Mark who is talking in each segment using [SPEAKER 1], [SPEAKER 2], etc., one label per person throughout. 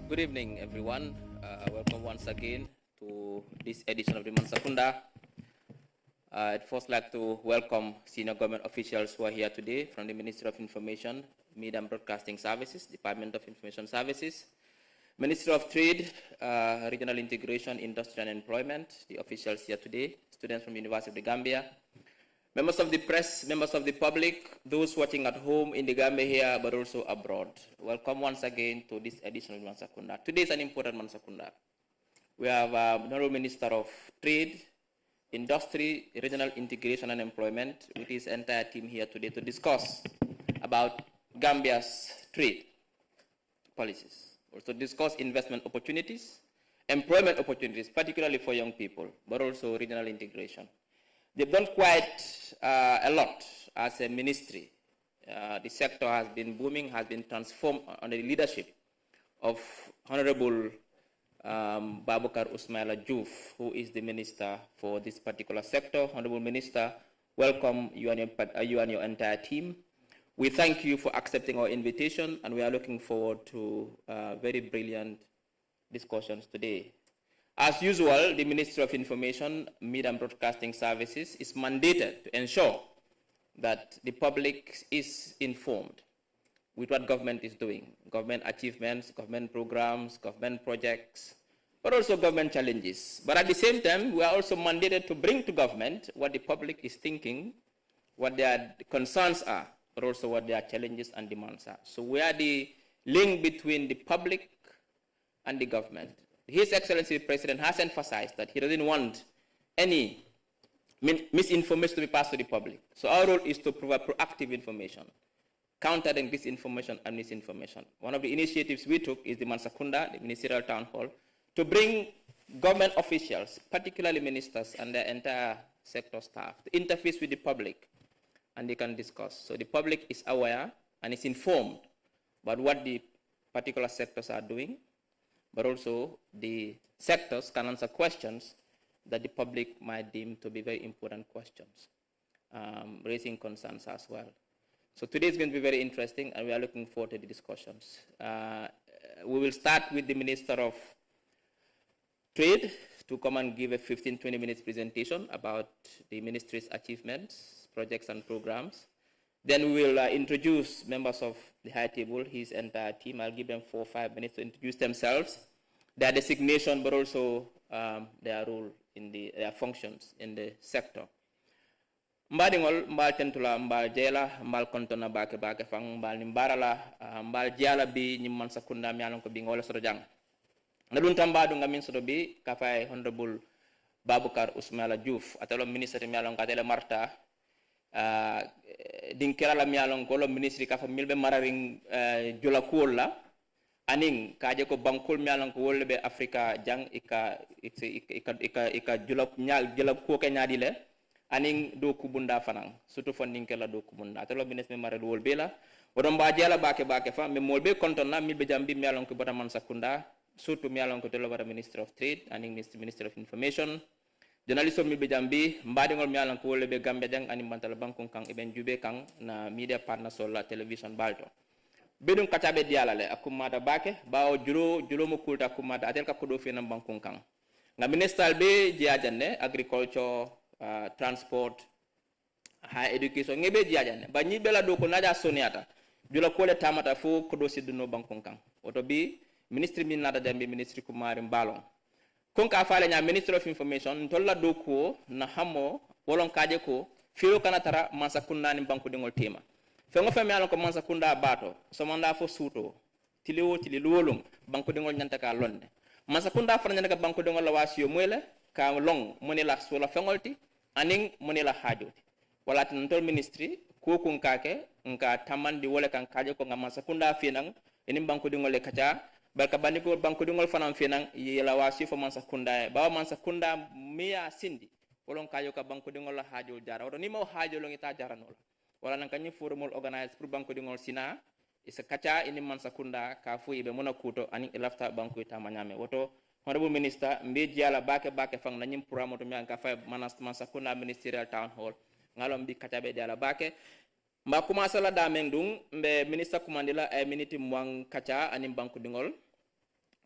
[SPEAKER 1] Good evening, everyone. Welcome once again to this edition of the Mansa Kunda. I'd first like to welcome senior government officials who are here today from the Ministry of Information, Media and Broadcasting Services, Department of Information Services, Ministry of Trade, Regional Integration, Industry and Employment, the officials here today, students from the University of the Gambia, members of the press, members of the public, those watching at home in the Gambia here, but also abroad. Welcome once again to this edition of Mansa Kunda. Today is an important Mansa Kunda. We have Honorable Minister of Trade, Industry, Regional Integration and Employment with his entire team here today to discuss about Gambia's trade policies. Also discuss investment opportunities, employment opportunities, particularly for young people, but also regional integration. They've done quite a lot as a ministry. The sector has been booming, has been transformed under the leadership of Honorable Babukar Usmaila Juf, who is the minister for this particular sector. Honorable Minister, welcome you and your entire team. We thank you for accepting our invitation, and we are looking forward to very brilliant discussions today. As usual, the Ministry of Information, Media and Broadcasting Services is mandated to ensure that the public is informed with what government is doing, government achievements, government programs, government projects, but also government challenges. But at the same time, we are also mandated to bring to government what the public is thinking, what their concerns are, but also what their challenges and demands are. So we are the link between the public and the government. His Excellency the President has emphasized that he doesn't want any misinformation to be passed to the public. So our role is to provide proactive information, countering disinformation and misinformation. One of the initiatives we took is the Mansa Kunda, the Ministerial Town Hall, to bring government officials, particularly ministers and their entire sector staff, to interface with the public, and they can discuss. So the public is aware and is informed about what the particular sectors are doing, but also the sectors can answer questions that the public might deem to be very important questions, raising concerns as well. So today is going to be very interesting, and we are looking forward to the discussions. We will start with the Minister of Trade to come and give a 15-20 minutes presentation about the ministry's achievements, projects and programs. Then we will introduce members of the high table, his entire team. I'll give them 4 or 5 minutes to introduce themselves, their designation, but also their role in their functions in the sector. Mbadingol mbal tentula mbal jela mbal kontona bake fang mbal nimbarala mbal jala bi nyim Mansa Kunda mi alon ko bi ngola soto jang nadun tambadu ngamin soto bi ka fay Honorable Babukar Usmaila Juf atalo ministre mi alon ka tele marta din kerala mi alon ko lo ministre ka fa milbe mararing jola kuola aning kaje ko bankol mi alon ko wolbe Afrika jang ika jola ko ke nyaadi le aning do kubunda fanang surtout fonding kala do kubunda to lo ministre mi maral wol bela odon ba jela bake fa me molbe kontonna milbe jambi mi alon ko bota Mansa Kunda surtout mi alon ko to lo bara Minister of Trade aning Minister of Information journalist milbe jambi mbadingol mi alon ko wolbe Gambia jang aning bantal bankon kang eben jube kang na media partner sola television balto bedum katabe diala le akumada bake bawo julo mo kulta akumada atel ka kodo fe na bankon kang nga minister be jiajanne agriculture transport, high education, ngebe jiajane ba nyi bela do ko naja soniata jula ko le tamata fo ko do sidno bankon kan oto bi ministry min nada jambe ministry ko mari balon kon ka faale nya Minister of Information tolla do ko na hamo wolon kaje ko firo kana tara Mansa Kunda ni banko dingol tema fe ngo fami alon ko Mansa Kunda bato so manda fo suto tili wolum banko dingol nyanta ka lonne Mansa Kunda fana nyanta ka banko dingol la wasiyo moyle ka long monela sola fengolti aning monela hajoti wala tan tol ministry ko kun kake nka tamandi wala kan kaje ko ngam Mansa Kunda finang enim banko dingol le kacha balka bani ko banko dingol fanam finang yela wasi fo Mansa Kunda ba Mansa Kunda miya sindi wolon kajo ka banko dingol la hajo jara oto ni mo hajo lo ngita jaranola wala nan kanyi formal organize pour banko dingol sina isa kacha enim Mansa Kunda ka fu ibe mona kuto aning elafta banko itamanyame woto Honorable Minister, mbe diala bake fang na nyim puramoto mi anka fay Mansa Kunda Ministerial Town Hall ngalom bi katabe diala bake mba commencer la dameng dung mbe minister kumandila ay miniti mwang kacha anim banku dingol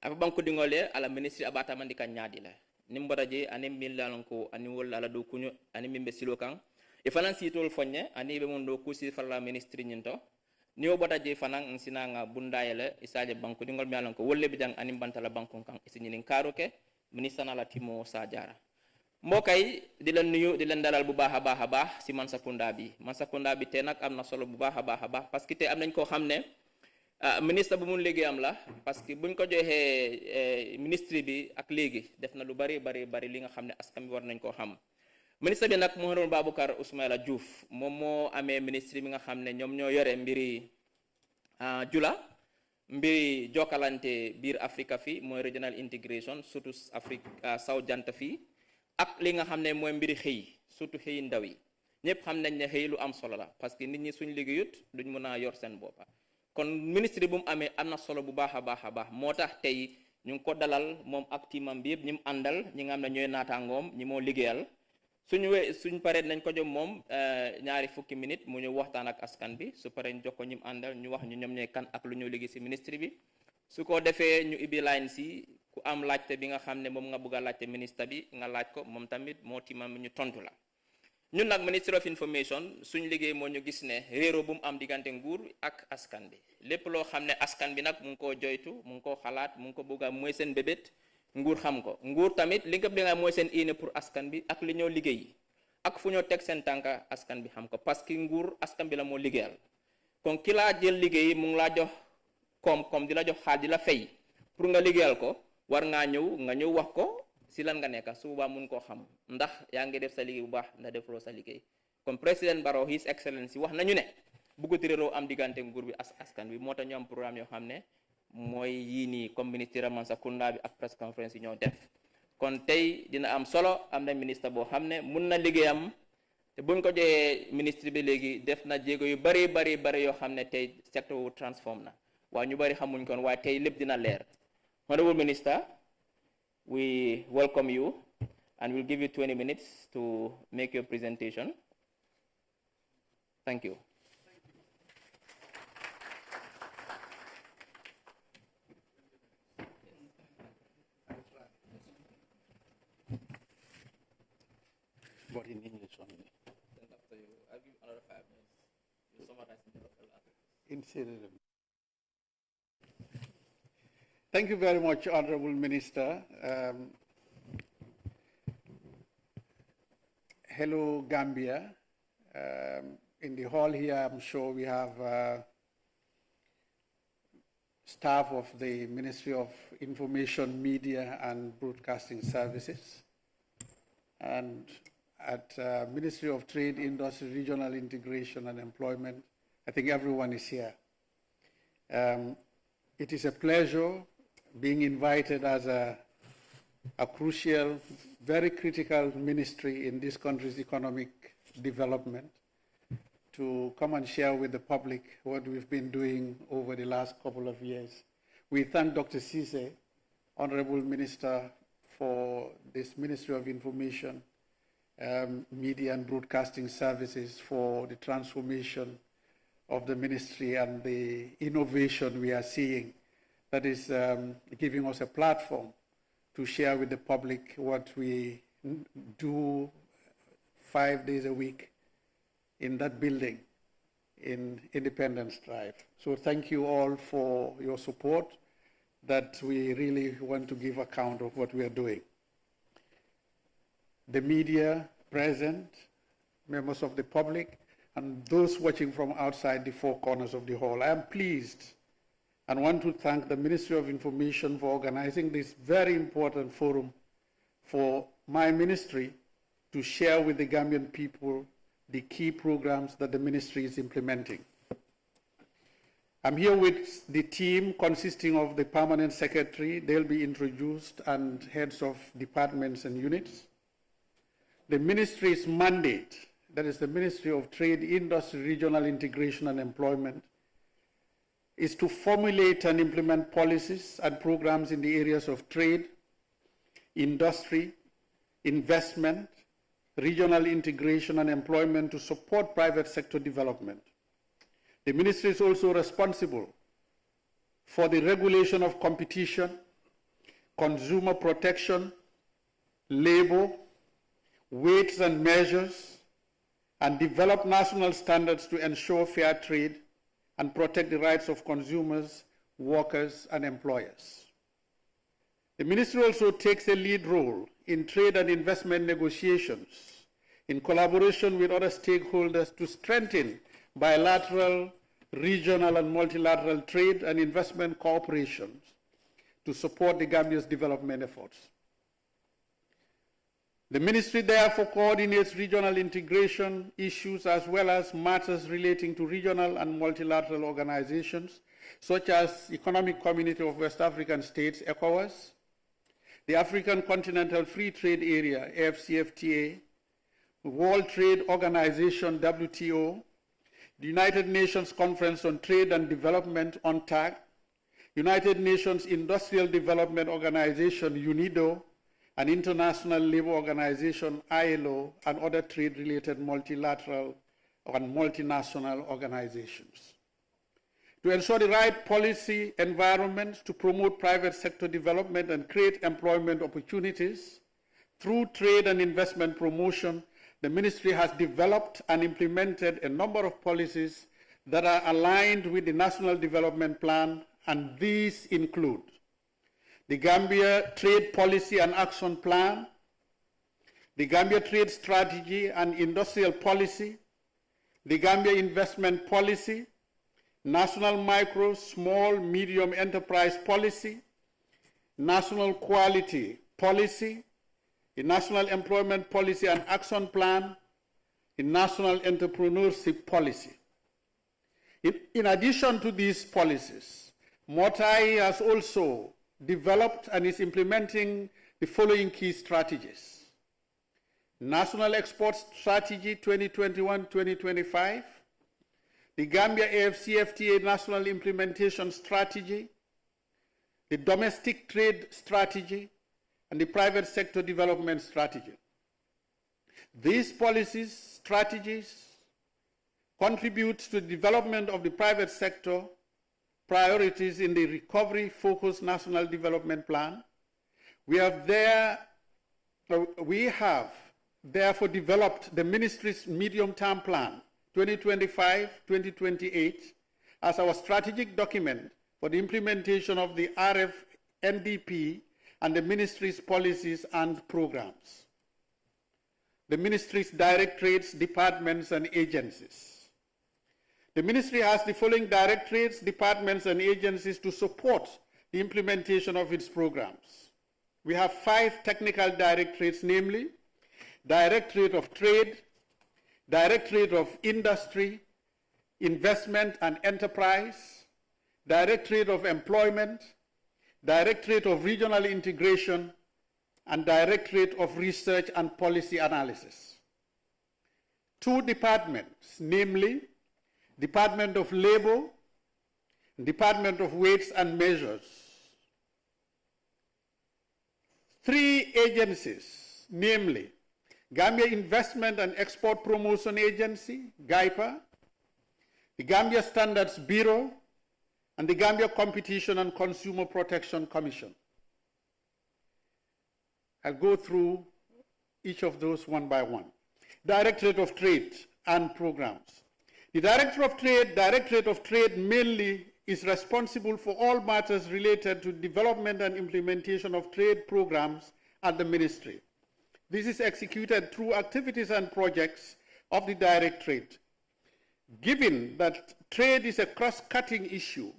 [SPEAKER 1] afa banko dingole ala ministry abata mandi kan nyaadi la nimbara je anim millan ko ani wala ala do kunyo ani mimbe silo kan e fanan sitol fonye ani be mon do kusi falla ministry nyinto ni o bota je fanan sinanga bundayele isaje banko dingol mi alan ko wolle bi jang anim bantala banko kan isini karoke ministre na la timo sajara mbokay di len nuyu di len dalal bu baaxa baax ci Mansa Kunda bi té nak amna solo bu baaxa baax parce que té am nañ ko xamné ministre bu mun liggéeyam la parce que buñ ko joxee ministre bi ak léegi def na lu bari li nga xam ne askan bi war nañ koo xam ministre bi nag Mouhamadou Baboucar Ousmaila Diouf moom moo amee ministre bi nga xam ne ñoom ñoo yore mbiri jula mbiri jokkalante biir Afrique fii mooy regional integration surtout Afrique saw jant fii ak li nga xam ne mooy mbiri xëy surtout xëyi ndaw yi ñëpp xam nañ ne xëy lu am solo la parce que nit ñi suñ liggéeyut duñ mën a yor seen boppa kon ministre bu mu amee am na solo bu baax a baax moo tax tey ñu ngi ko dalal moom ak timam bi yëpp ñi mu àndal ñi nga xam ne ñooy naataangoom ñi moo liggéeyal suñ paree nañ ko jox moom ñaari fukki minute mu ñu waxtaan ak askan bi su paree ñu jox ko ñi mu àndal ñu wax ñu ñoom ñooy kan ak lu ñu liggéey si ministre bi su ko defee ñu ibbi line si ku am laajte bi nga xam ne moom nga bëgg a laajte ministre bi nga laaj ko moom tamit moo timam ñu tontu la ñun nag Ministry of Information suñ liggéey moo ñu gis ne réero bu mu am diggante nguur ak askan bi lépp loo xam ne askan bi nag mu ngi koo joytu mu ngi koo xalaat mu ngi ko bëgg a mooy seen bébét nguur xam ko nguur tamit li nga mooy seen iine pour askan bi ak li ñoo liggéey ak fu ñoo teg seen tànka askan bi xam ko parce que nguur askan bi la moo liggéeyal kon ki laa jël liggéey mu ngi laa jox koom-koom di la jox xaal di la fay pour nga liggéeyal ko war ngaa ñëw wax ko si lan nga nekk su boobaa mun koo xam ndax yaa ngi def sa liggéey bu baax ndax defloo sa liggéey comme président Barrow His Excellency wax nañu ne bëggut réeroo am diggante nguur bi askan bi moo tax ñu am programme yoo xam ne mooy yii nii comme ministre Mansa Kunda bi ak press conference yi ñoo def kon tey dina am solo am na ministre boo xam ne mun na liggéeyam te buñ ko joxee ministre bi léegi def na jéego yu bari yoo xam ne tey secteur wu transforme na waaye ñu bari xamuñ kon waaye tey lépp dina leer. Honorable Minister, we welcome you and we'll give you 20 minutes to make your presentation. Thank you.
[SPEAKER 2] But in English only.
[SPEAKER 1] Then after you, I'll give another 5 minutes. You summarize in the local language.
[SPEAKER 2] In Syrian. Thank you very much, Honorable Minister. Hello, Gambia. In the hall here, I'm sure we have staff of the Ministry of Information, Media and Broadcasting Services. And at Ministry of Trade, Industry, Regional Integration and Employment, I think everyone is here. It is a pleasure being invited as a crucial, very critical ministry in this country's economic development to come and share with the public what we've been doing over the last couple of years. We thank Dr. Sise, Honorable Minister, for this Ministry of Information, Media and Broadcasting Services for the transformation of the ministry and the innovation we are seeing that is giving us a platform to share with the public what we do 5 days a week in that building in Independence Drive. So thank you all for your support that we really want to give account of what we are doing. The media present, members of the public, and those watching from outside the four corners of the hall. I am pleased and want to thank the Ministry of Information for organizing this very important forum for my ministry to share with the Gambian people the key programs that the ministry is implementing. I'm here with the team consisting of the permanent secretary, they'll be introduced, and heads of departments and units. The ministry's mandate, that is the Ministry of Trade, Industry, Regional Integration and Employment, is to formulate and implement policies and programs in the areas of trade, industry, investment, regional integration and employment to support private sector development. The ministry is also responsible for the regulation of competition, consumer protection, labor, weights and measures, and develop national standards to ensure fair trade and protect the rights of consumers, workers, and employers. The ministry also takes a lead role in trade and investment negotiations in collaboration with other stakeholders to strengthen bilateral, regional, and multilateral trade and investment cooperation to support the Gambia's development efforts. The ministry therefore coordinates regional integration issues as well as matters relating to regional and multilateral organizations such as Economic Community of West African States, ECOWAS, the African Continental Free Trade Area, AFCFTA, World Trade Organization, WTO, the United Nations Conference on Trade and Development, UNCTAD, United Nations Industrial Development Organization, UNIDO, and International Labour Organization, ILO, and other trade-related multilateral and multinational organizations. To ensure the right policy environment to promote private sector development and create employment opportunities through trade and investment promotion, the ministry has developed and implemented a number of policies that are aligned with the National Development Plan, and these include the Gambia Trade Policy and Action Plan, the Gambia Trade Strategy and Industrial Policy, the Gambia Investment Policy, National Micro, Small, Medium Enterprise Policy, National Quality Policy, the National Employment Policy and Action Plan, the National Entrepreneurship Policy. In addition to these policies, MOTAI has also developed and is implementing the following key strategies: National Export Strategy 2021-2025, the Gambia AFCFTA National Implementation Strategy, the Domestic Trade Strategy, and the Private Sector Development Strategy. These policies, strategies, contribute to the development of the private sector priorities in the recovery-focused National Development Plan. We have therefore developed the Ministry's Medium-Term Plan 2025-2028 as our strategic document for the implementation of the RFNDP and the Ministry's policies and programs. The Ministry's directorates, departments, and agencies. The Ministry has the following directorates, departments, and agencies to support the implementation of its programs. We have 5 technical directorates, namely Directorate of Trade, Directorate of Industry, Investment and Enterprise, Directorate of Employment, Directorate of Regional Integration, and Directorate of Research and Policy Analysis. 2 departments, namely Department of Labor, Department of Weights and Measures. 3 agencies, namely Gambia Investment and Export Promotion Agency, GAIPA, the Gambia Standards Bureau, and the Gambia Competition and Consumer Protection Commission. I'll go through each of those one by one. Directorate of Trade and Programs. The Directorate of Trade mainly is responsible for all matters related to development and implementation of trade programs at the Ministry. This is executed through activities and projects of the Directorate. Given that trade is a cross-cutting issue,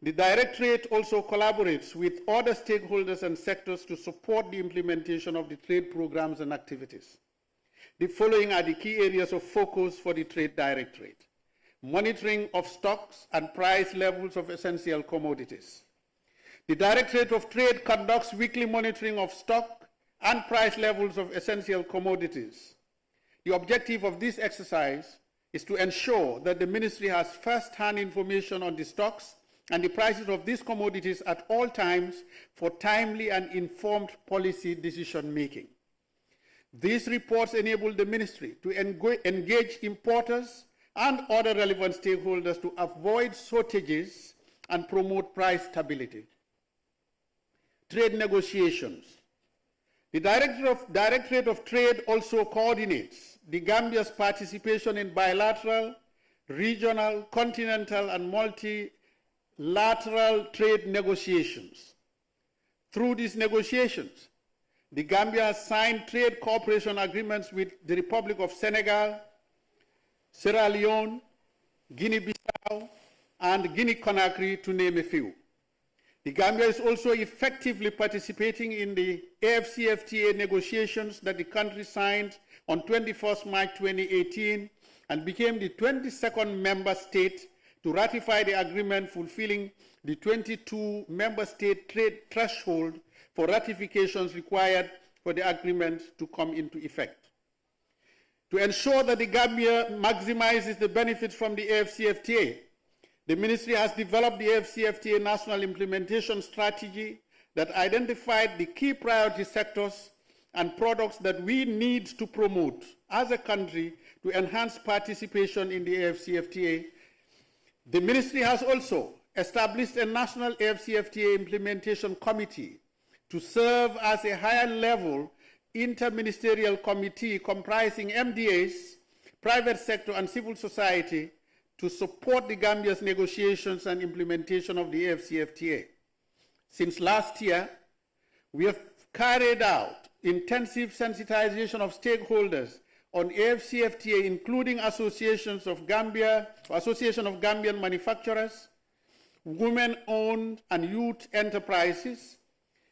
[SPEAKER 2] the Directorate also collaborates with other stakeholders and sectors to support the implementation of the trade programs and activities. The following are the key areas of focus for the Trade Directorate: monitoring of stocks and price levels of essential commodities. The Directorate of Trade conducts weekly monitoring of stock and price levels of essential commodities. The objective of this exercise is to ensure that the Ministry has first-hand information on the stocks and the prices of these commodities at all times for timely and informed policy decision-making. These reports enable the Ministry to engage importers and other relevant stakeholders to avoid shortages and promote price stability. trade negotiations. The Directorate of Trade also coordinates the Gambia's participation in bilateral, regional, continental, and multilateral trade negotiations. Through these negotiations, the Gambia has signed trade cooperation agreements with the Republic of Senegal, Sierra Leone, Guinea-Bissau, and Guinea-Conakry, to name a few. The Gambia is also effectively participating in the AFCFTA negotiations that the country signed on 21st March 2018 and became the 22nd member state to ratify the agreement, fulfilling the 22 member state trade threshold for ratifications required for the agreement to come into effect. To ensure that the Gambia maximizes the benefits from the AFCFTA, the Ministry has developed the AFCFTA National Implementation Strategy that identified the key priority sectors and products that we need to promote as a country to enhance participation in the AFCFTA. The Ministry has also established a National AFCFTA Implementation Committee to serve as a higher-level interministerial committee comprising MDAs, private sector, and civil society to support the Gambia's negotiations and implementation of the AFCFTA. Since last year, we have carried out intensive sensitization of stakeholders on AFCFTA, including Association of Gambian Manufacturers, women-owned and youth enterprises,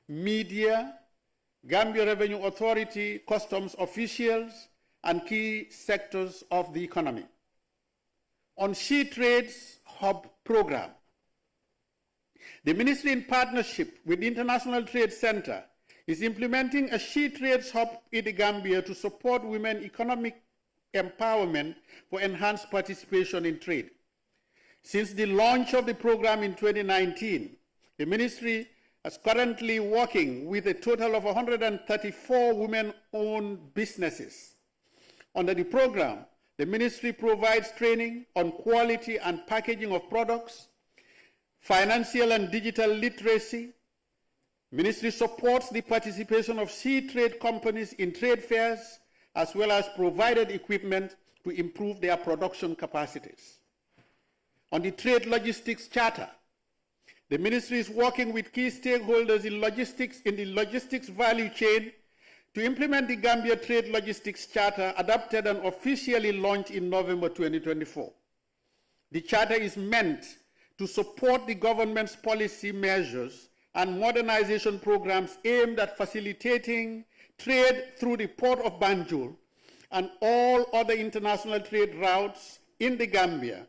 [SPEAKER 2] media, Gambia Revenue Authority, customs officials, and key sectors of the economy. On She Trades Hub program, the Ministry, in partnership with the International Trade Center, is implementing a She Trades Hub in the Gambia to support women economic empowerment for enhanced participation in trade. Since the launch of the program in 2019, the Ministry is currently working with a total of 134 women-owned businesses. Under the program, the Ministry provides training on quality and packaging of products, financial and digital literacy. Ministry supports the participation of She Trade companies in trade fairs, as well as provided equipment to improve their production capacities. On the Trade Logistics Charter, the Ministry is working with key stakeholders in the logistics value chain to implement the Gambia Trade Logistics Charter, adopted and officially launched in November 2024. The Charter is meant to support the government's policy measures and modernization programs aimed at facilitating trade through the Port of Banjul and all other international trade routes in the Gambia.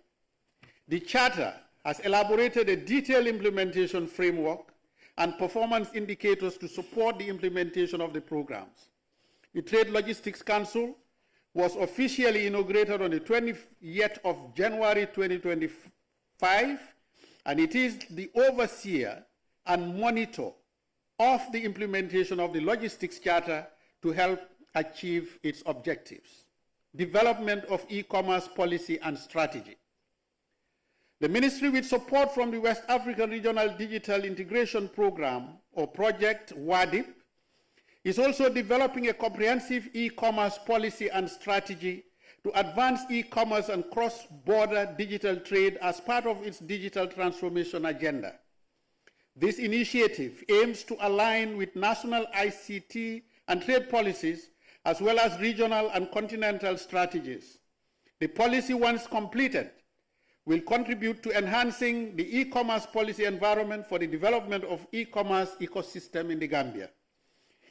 [SPEAKER 2] The Charter has elaborated a detailed implementation framework and performance indicators to support the implementation of the programs. The Trade Logistics Council was officially inaugurated on the 20th of January 2025, and it is the overseer and monitor of the implementation of the Logistics Charter to help achieve its objectives. Development of e-commerce policy and strategy. The Ministry, with support from the West African Regional Digital Integration Program, or Project WADIP, is also developing a comprehensive e-commerce policy and strategy to advance e-commerce and cross-border digital trade as part of its digital transformation agenda. This initiative aims to align with national ICT and trade policies, as well as regional and continental strategies. The policy, once completed, will contribute to enhancing the e-commerce policy environment for the development of e-commerce ecosystem in the Gambia.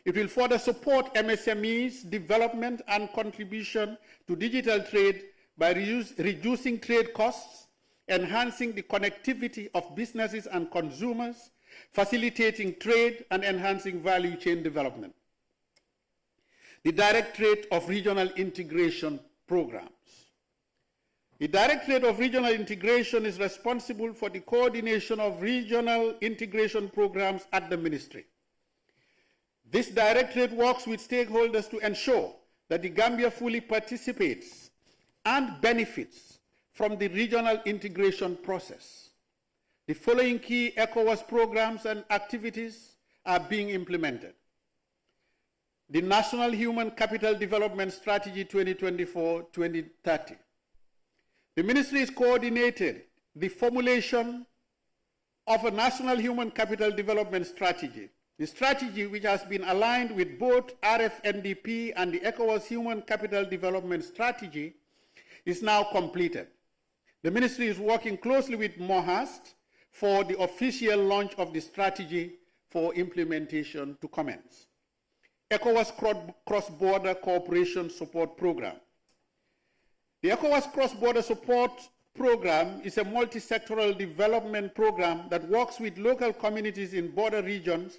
[SPEAKER 2] It will further support MSMEs' development and contribution to digital trade by reducing trade costs, enhancing the connectivity of businesses and consumers, facilitating trade, and enhancing value chain development. The Directorate of Regional Integration Programs. The Directorate of Regional Integration is responsible for the coordination of regional integration programs at the Ministry. This Directorate works with stakeholders to ensure that the Gambia fully participates and benefits from the regional integration process. The following key ECOWAS programs and activities are being implemented. The National Human Capital Development Strategy 2024-2030. The ministry has coordinated the formulation of a National Human Capital Development Strategy. The strategy, which has been aligned with both RFNDP and the ECOWAS Human Capital Development Strategy, is now completed. The ministry is working closely with MOHAST for the official launch of the strategy for implementation to commence. ECOWAS Cross-Border Cooperation Support Program. The ECOWAS Cross-Border Support Program is a multi-sectoral development program that works with local communities in border regions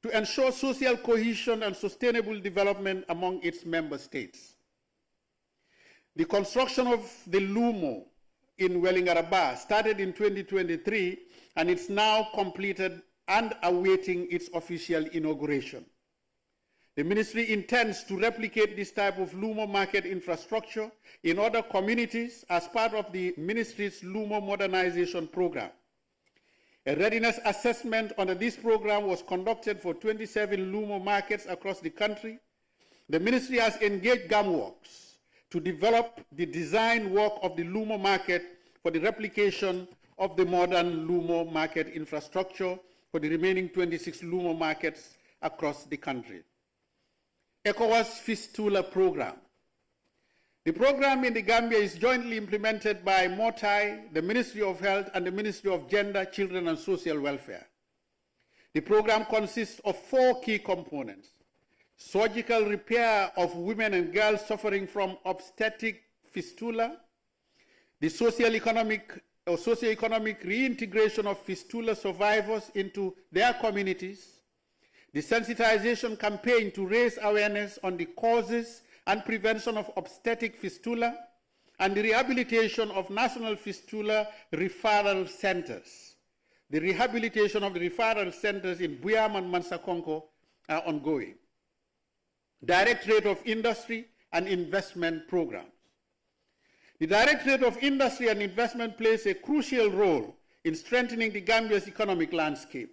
[SPEAKER 2] to ensure social cohesion and sustainable development among its member states. The construction of the LUMO in Wellingaraba started in 2023, and it's now completed and awaiting its official inauguration. The ministry intends to replicate this type of LUMO market infrastructure in other communities as part of the ministry's LUMO modernization program. A readiness assessment under this program was conducted for 27 LUMO markets across the country. The ministry has engaged GAMWorks to develop the design work of the LUMO market for the replication of the modern LUMO market infrastructure for the remaining 26 LUMO markets across the country. ECOWAS Fistula Program. The program in the Gambia is jointly implemented by MOTAI, the Ministry of Health, and the Ministry of Gender, Children and Social Welfare. The program consists of 4 key components: surgical repair of women and girls suffering from obstetric fistula, the socio-economic reintegration of fistula survivors into their communities, the sensitization campaign to raise awareness on the causes and prevention of obstetric fistula, and the rehabilitation of national fistula referral centers. The rehabilitation of the referral centers in Buyam and Mansa Kunda are ongoing. Directorate of Industry and Investment Programs. The Directorate of Industry and Investment plays a crucial role in strengthening the Gambia's economic landscape.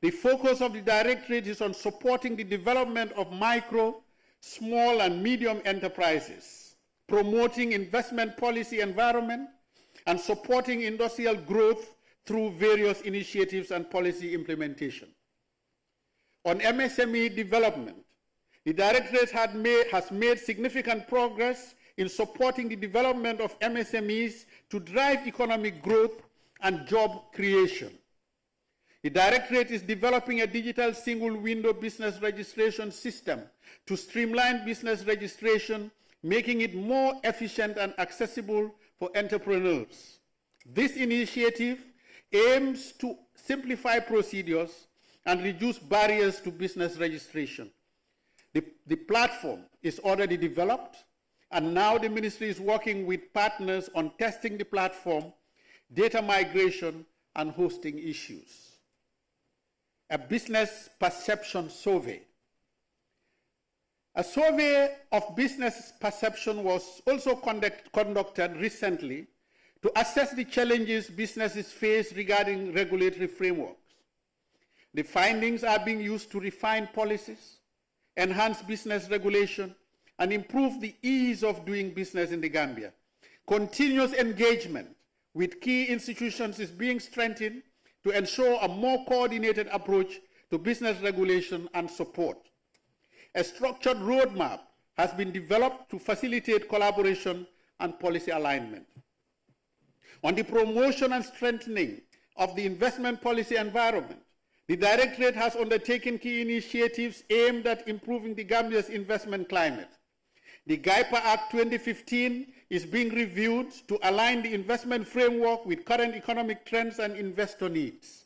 [SPEAKER 2] The focus of the Directorate is on supporting the development of micro, small and medium enterprises, promoting investment policy environment, and supporting industrial growth through various initiatives and policy implementation. On MSME development, the Directorate has made significant progress in supporting the development of MSMEs to drive economic growth and job creation. The Directorate is developing a digital single-window business registration system to streamline business registration, making it more efficient and accessible for entrepreneurs. This initiative aims to simplify procedures and reduce barriers to business registration. The platform is already developed, and now the ministry is working with partners on testing the platform, data migration, and hosting issues. A business perception survey. A survey of business perception was also conducted recently to assess the challenges businesses face regarding regulatory frameworks. The findings are being used to refine policies, enhance business regulation, and improve the ease of doing business in the Gambia. Continuous engagement with key institutions is being strengthened to ensure a more coordinated approach to business regulation and support. A structured roadmap has been developed to facilitate collaboration and policy alignment. On the promotion and strengthening of the investment policy environment, the Directorate has undertaken key initiatives aimed at improving the Gambia's investment climate. The GAIPA Act 2015 is being reviewed to align the investment framework with current economic trends and investor needs.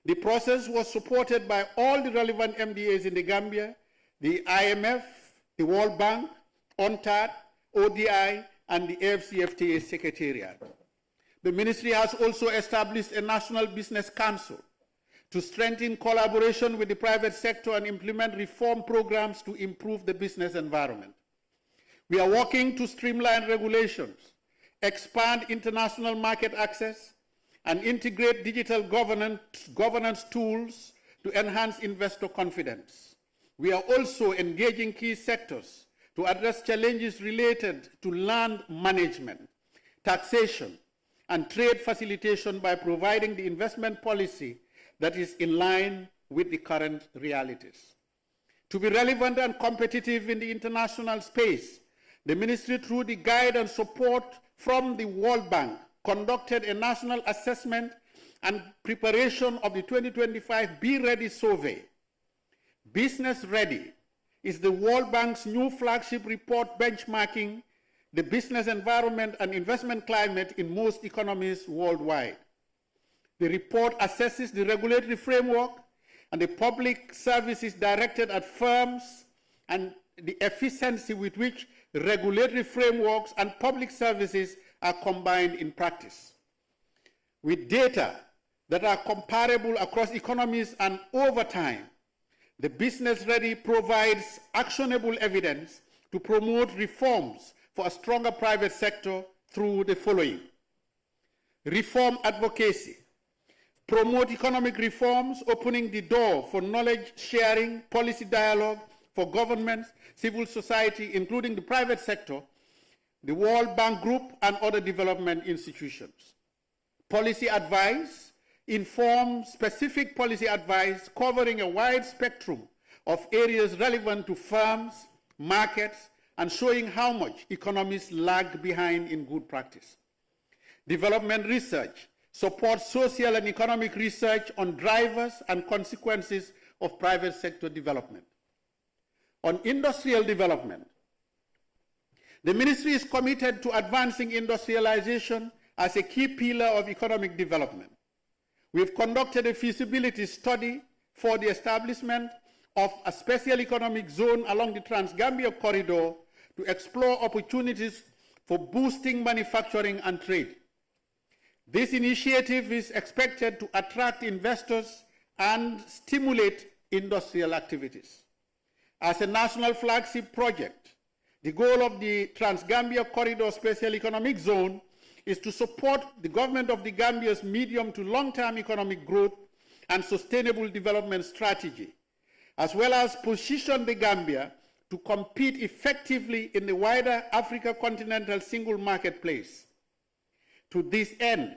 [SPEAKER 2] The process was supported by all the relevant MDAs in the Gambia, the IMF, the World Bank, UNCTAD, ODI, and the AFCFTA Secretariat. The ministry has also established a National Business Council to strengthen collaboration with the private sector and implement reform programs to improve the business environment. We are working to streamline regulations, expand international market access, and integrate digital governance tools to enhance investor confidence. We are also engaging key sectors to address challenges related to land management, taxation, and trade facilitation by providing the investment policy that is in line with the current realities. To be relevant and competitive in the international space, the Ministry, through the guide and support from the World Bank, conducted a national assessment and preparation of the 2025 Be Ready survey. Business Ready is the World Bank's new flagship report benchmarking the business environment and investment climate in most economies worldwide. The report assesses the regulatory framework and the public services directed at firms and the efficiency with which regulatory frameworks and public services are combined in practice. With data that are comparable across economies and over time, the Business Ready provides actionable evidence to promote reforms for a stronger private sector through the following: reform advocacy, promote economic reforms, opening the door for knowledge sharing, policy dialogue for governments, civil society, including the private sector, the World Bank Group, and other development institutions. Policy advice, inform specific policy advice covering a wide spectrum of areas relevant to firms, markets, and showing how much economies lag behind in good practice. Development research, support social and economic research on drivers and consequences of private sector development. On industrial development, the Ministry is committed to advancing industrialization as a key pillar of economic development. We have conducted a feasibility study for the establishment of a special economic zone along the Trans-Gambia corridor to explore opportunities for boosting manufacturing and trade. This initiative is expected to attract investors and stimulate industrial activities. As a national flagship project, the goal of the Trans-Gambia Corridor Special Economic Zone is to support the government of the Gambia's medium to long-term economic growth and sustainable development strategy, as well as position the Gambia to compete effectively in the wider Africa continental single marketplace. To this end,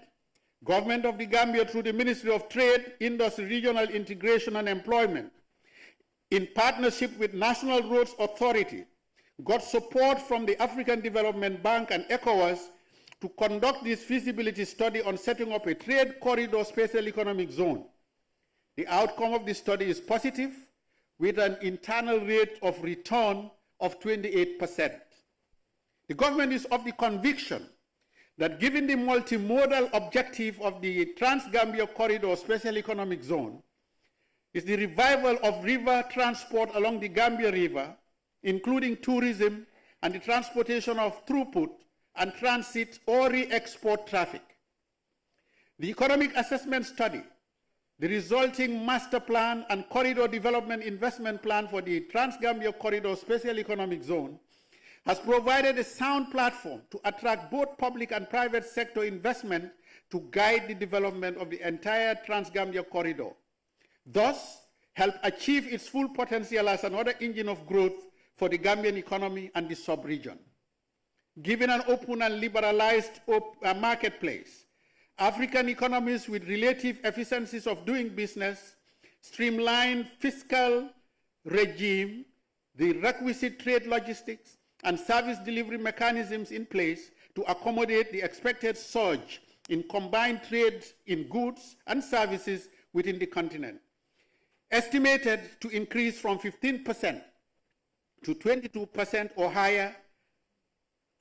[SPEAKER 2] Government of the Gambia, through the Ministry of Trade, Industry, Regional Integration and Employment, in partnership with National Roads Authority, got support from the African Development Bank and ECOWAS to conduct this feasibility study on setting up a trade corridor special economic zone. The outcome of the study is positive, with an internal rate of return of 28%. The government is of the conviction that given the multimodal objective of the Trans-Gambia Corridor Special Economic Zone is the revival of river transport along the Gambia River, including tourism and the transportation of throughput and transit or re-export traffic. The economic assessment study, the resulting master plan and corridor development investment plan for the Trans-Gambia Corridor Special Economic Zone has provided a sound platform to attract both public and private sector investment to guide the development of the entire Trans-Gambia Corridor, thus help achieve its full potential as another engine of growth for the Gambian economy and the sub-region. Given an open and liberalized marketplace, African economies with relative efficiencies of doing business, streamlined fiscal regime, the requisite trade logistics, and service delivery mechanisms in place to accommodate the expected surge in combined trade in goods and services within the continent, estimated to increase from 15% to 22% or higher,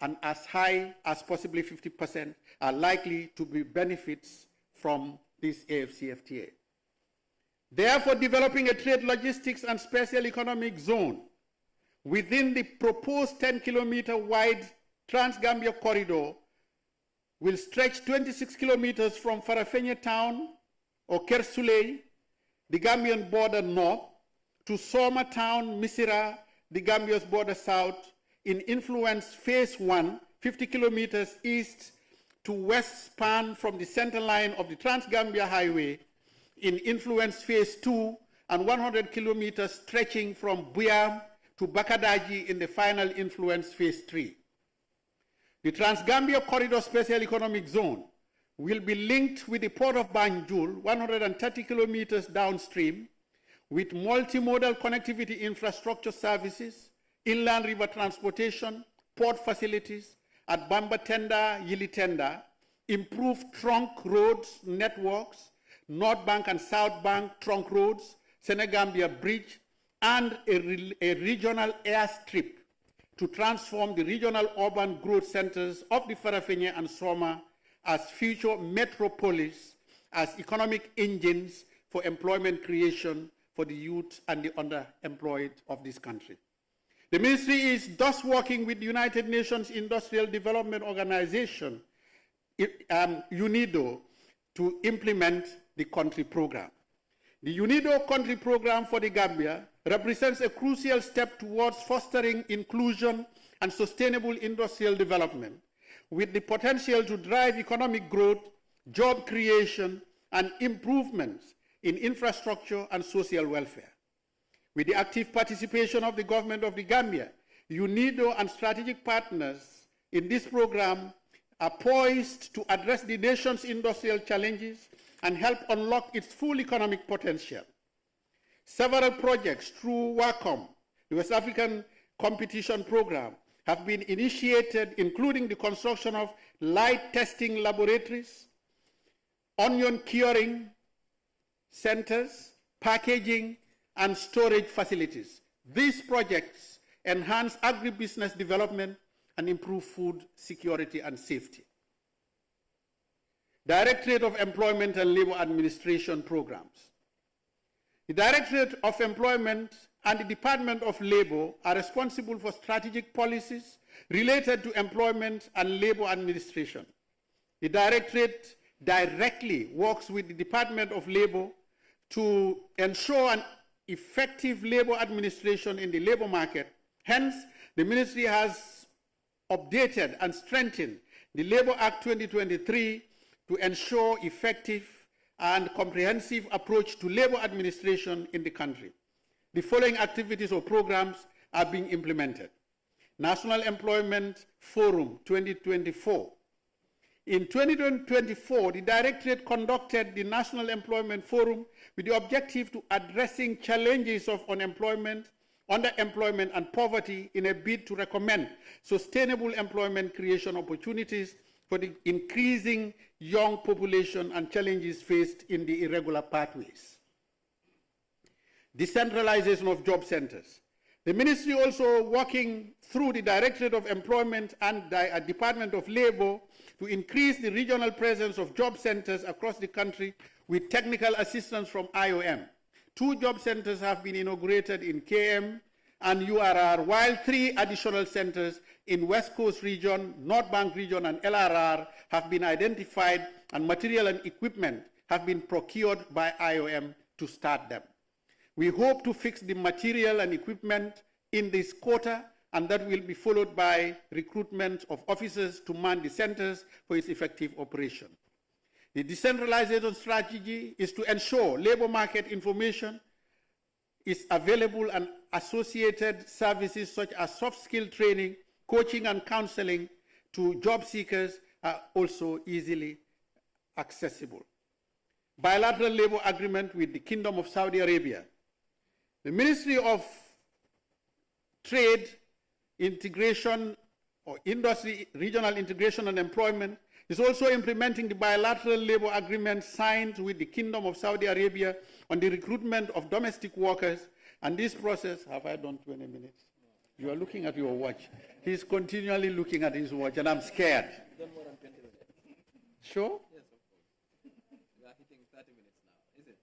[SPEAKER 2] and as high as possibly 50% are likely to be benefits from this AFCFTA. Therefore, developing a trade logistics and special economic zone within the proposed 10-kilometer wide Trans-Gambia corridor will stretch 26 kilometers from Farafenni town or Kersuley, the Gambian border north, to Soma town, Misira, the Gambia's border south, in influence phase 1, 50 kilometers east to west span from the center line of the Trans-Gambia Highway, in influence phase 2, and 100 kilometers stretching from Buyam to Bakadaji in the final influence phase 3. The Trans-Gambia Corridor Special Economic Zone will be linked with the port of Banjul, 130 kilometers downstream, with multimodal connectivity infrastructure services, inland river transportation, port facilities at Bambatenda, Yilitenda, improved trunk roads networks, North Bank and South Bank trunk roads, Senegambia Bridge, and a regional airstrip to transform the regional urban growth centers of the Farafenni and Soma as future metropolis, as economic engines for employment creation for the youth and the underemployed of this country. The ministry is thus working with the United Nations Industrial Development Organization, UNIDO, to implement the country program. The UNIDO country program for the Gambia represents a crucial step towards fostering inclusion and sustainable industrial development, with the potential to drive economic growth, job creation, and improvements in infrastructure and social welfare. With the active participation of the government of the Gambia, UNIDO and strategic partners in this program are poised to address the nation's industrial challenges and help unlock its full economic potential. Several projects through WACOM, the West African Competition Program, have been initiated, including the construction of light testing laboratories, onion curing centers, packaging, and storage facilities. These projects enhance agribusiness development and improve food security and safety. Directorate of Employment and Labor Administration Programs. The Directorate of Employment and the Department of Labor are responsible for strategic policies related to employment and labor administration. The Directorate directly works with the Department of Labor to ensure an effective labor administration in the labor market. Hence, the ministry has updated and strengthened the Labor Act 2023 to ensure effective and comprehensive approach to labor administration in the country. The following activities or programs are being implemented. National Employment Forum 2024. In 2024, the Directorate conducted the National Employment Forum with the objective to addressing challenges of unemployment, underemployment, and poverty in a bid to recommend sustainable employment creation opportunities for the increasing young population and challenges faced in the irregular pathways. Decentralization of job centers. The ministry also working through the Directorate of Employment and the Department of Labor to increase the regional presence of job centers across the country with technical assistance from IOM. 2 job centers have been inaugurated in KM and URR, while 3 additional centers in West Coast region, North Bank region, and LRR have been identified, and material and equipment have been procured by IOM to start them. We hope to fix the material and equipment in this quarter, and that will be followed by recruitment of officers to man the centers for its effective operation. The decentralization strategy is to ensure labor market information is available and associated services such as soft skill training, coaching, and counseling to job seekers are also easily accessible. Bilateral labor agreement with the Kingdom of Saudi Arabia. The Ministry of Trade, Integration, or Industry, Regional Integration and Employment is also implementing the bilateral labor agreement signed with the Kingdom of Saudi Arabia on the recruitment of domestic workers. And this process, have I done 20 minutes? You are looking at your watch. He's continually looking at his watch, and I'm scared.
[SPEAKER 1] Don't more than 20 minutes.
[SPEAKER 2] Sure?
[SPEAKER 1] Yes, of course. We are hitting 30 minutes now, is it?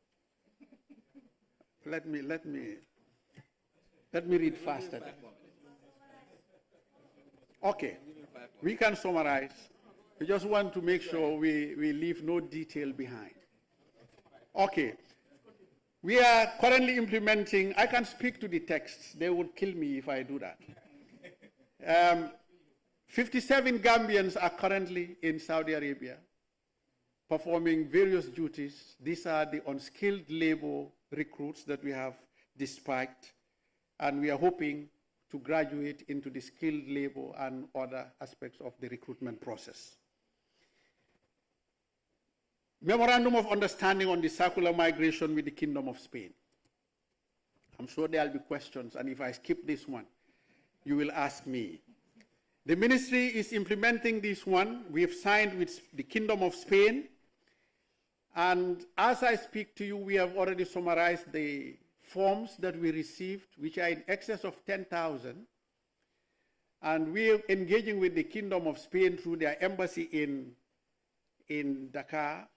[SPEAKER 2] Let me read faster. Okay, we can summarize. We just want to make sure we leave no detail behind. Okay, we are currently implementing, I can speak to the texts, they would kill me if I do that. 57 Gambians are currently in Saudi Arabia performing various duties. These are the unskilled labor recruits that we have dispatched, and we are hoping to graduate into the skilled labor and other aspects of the recruitment process. Memorandum of Understanding on the Circular Migration with the Kingdom of Spain. I'm sure there will be questions, and if I skip this one, you will ask me. The ministry is implementing this one. We have signed with the Kingdom of Spain, and as I speak to you, we have already summarized the forms that we received, which are in excess of 10,000, and we are engaging with the Kingdom of Spain through their embassy in Dakar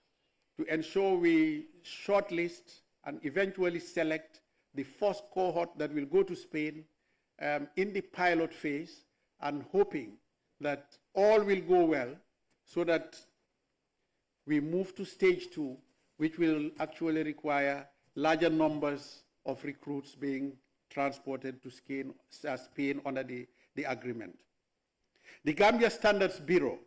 [SPEAKER 2] to ensure we shortlist and eventually select the first cohort that will go to Spain in the pilot phase, and hoping that all will go well so that we move to stage 2, which will actually require larger numbers of recruits being transported to Spain under the agreement. The Gambia Standards Bureau.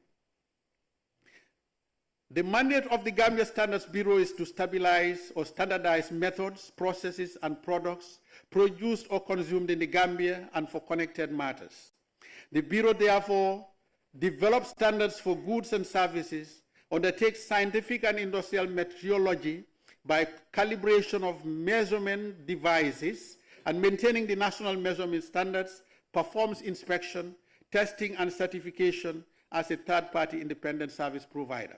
[SPEAKER 2] The mandate of the Gambia Standards Bureau is to stabilize or standardize methods, processes, and products produced or consumed in the Gambia and for connected matters. The Bureau therefore develops standards for goods and services, undertakes scientific and industrial metrology by calibration of measurement devices and maintaining the national measurement standards, performs inspection, testing, and certification as a third-party independent service provider.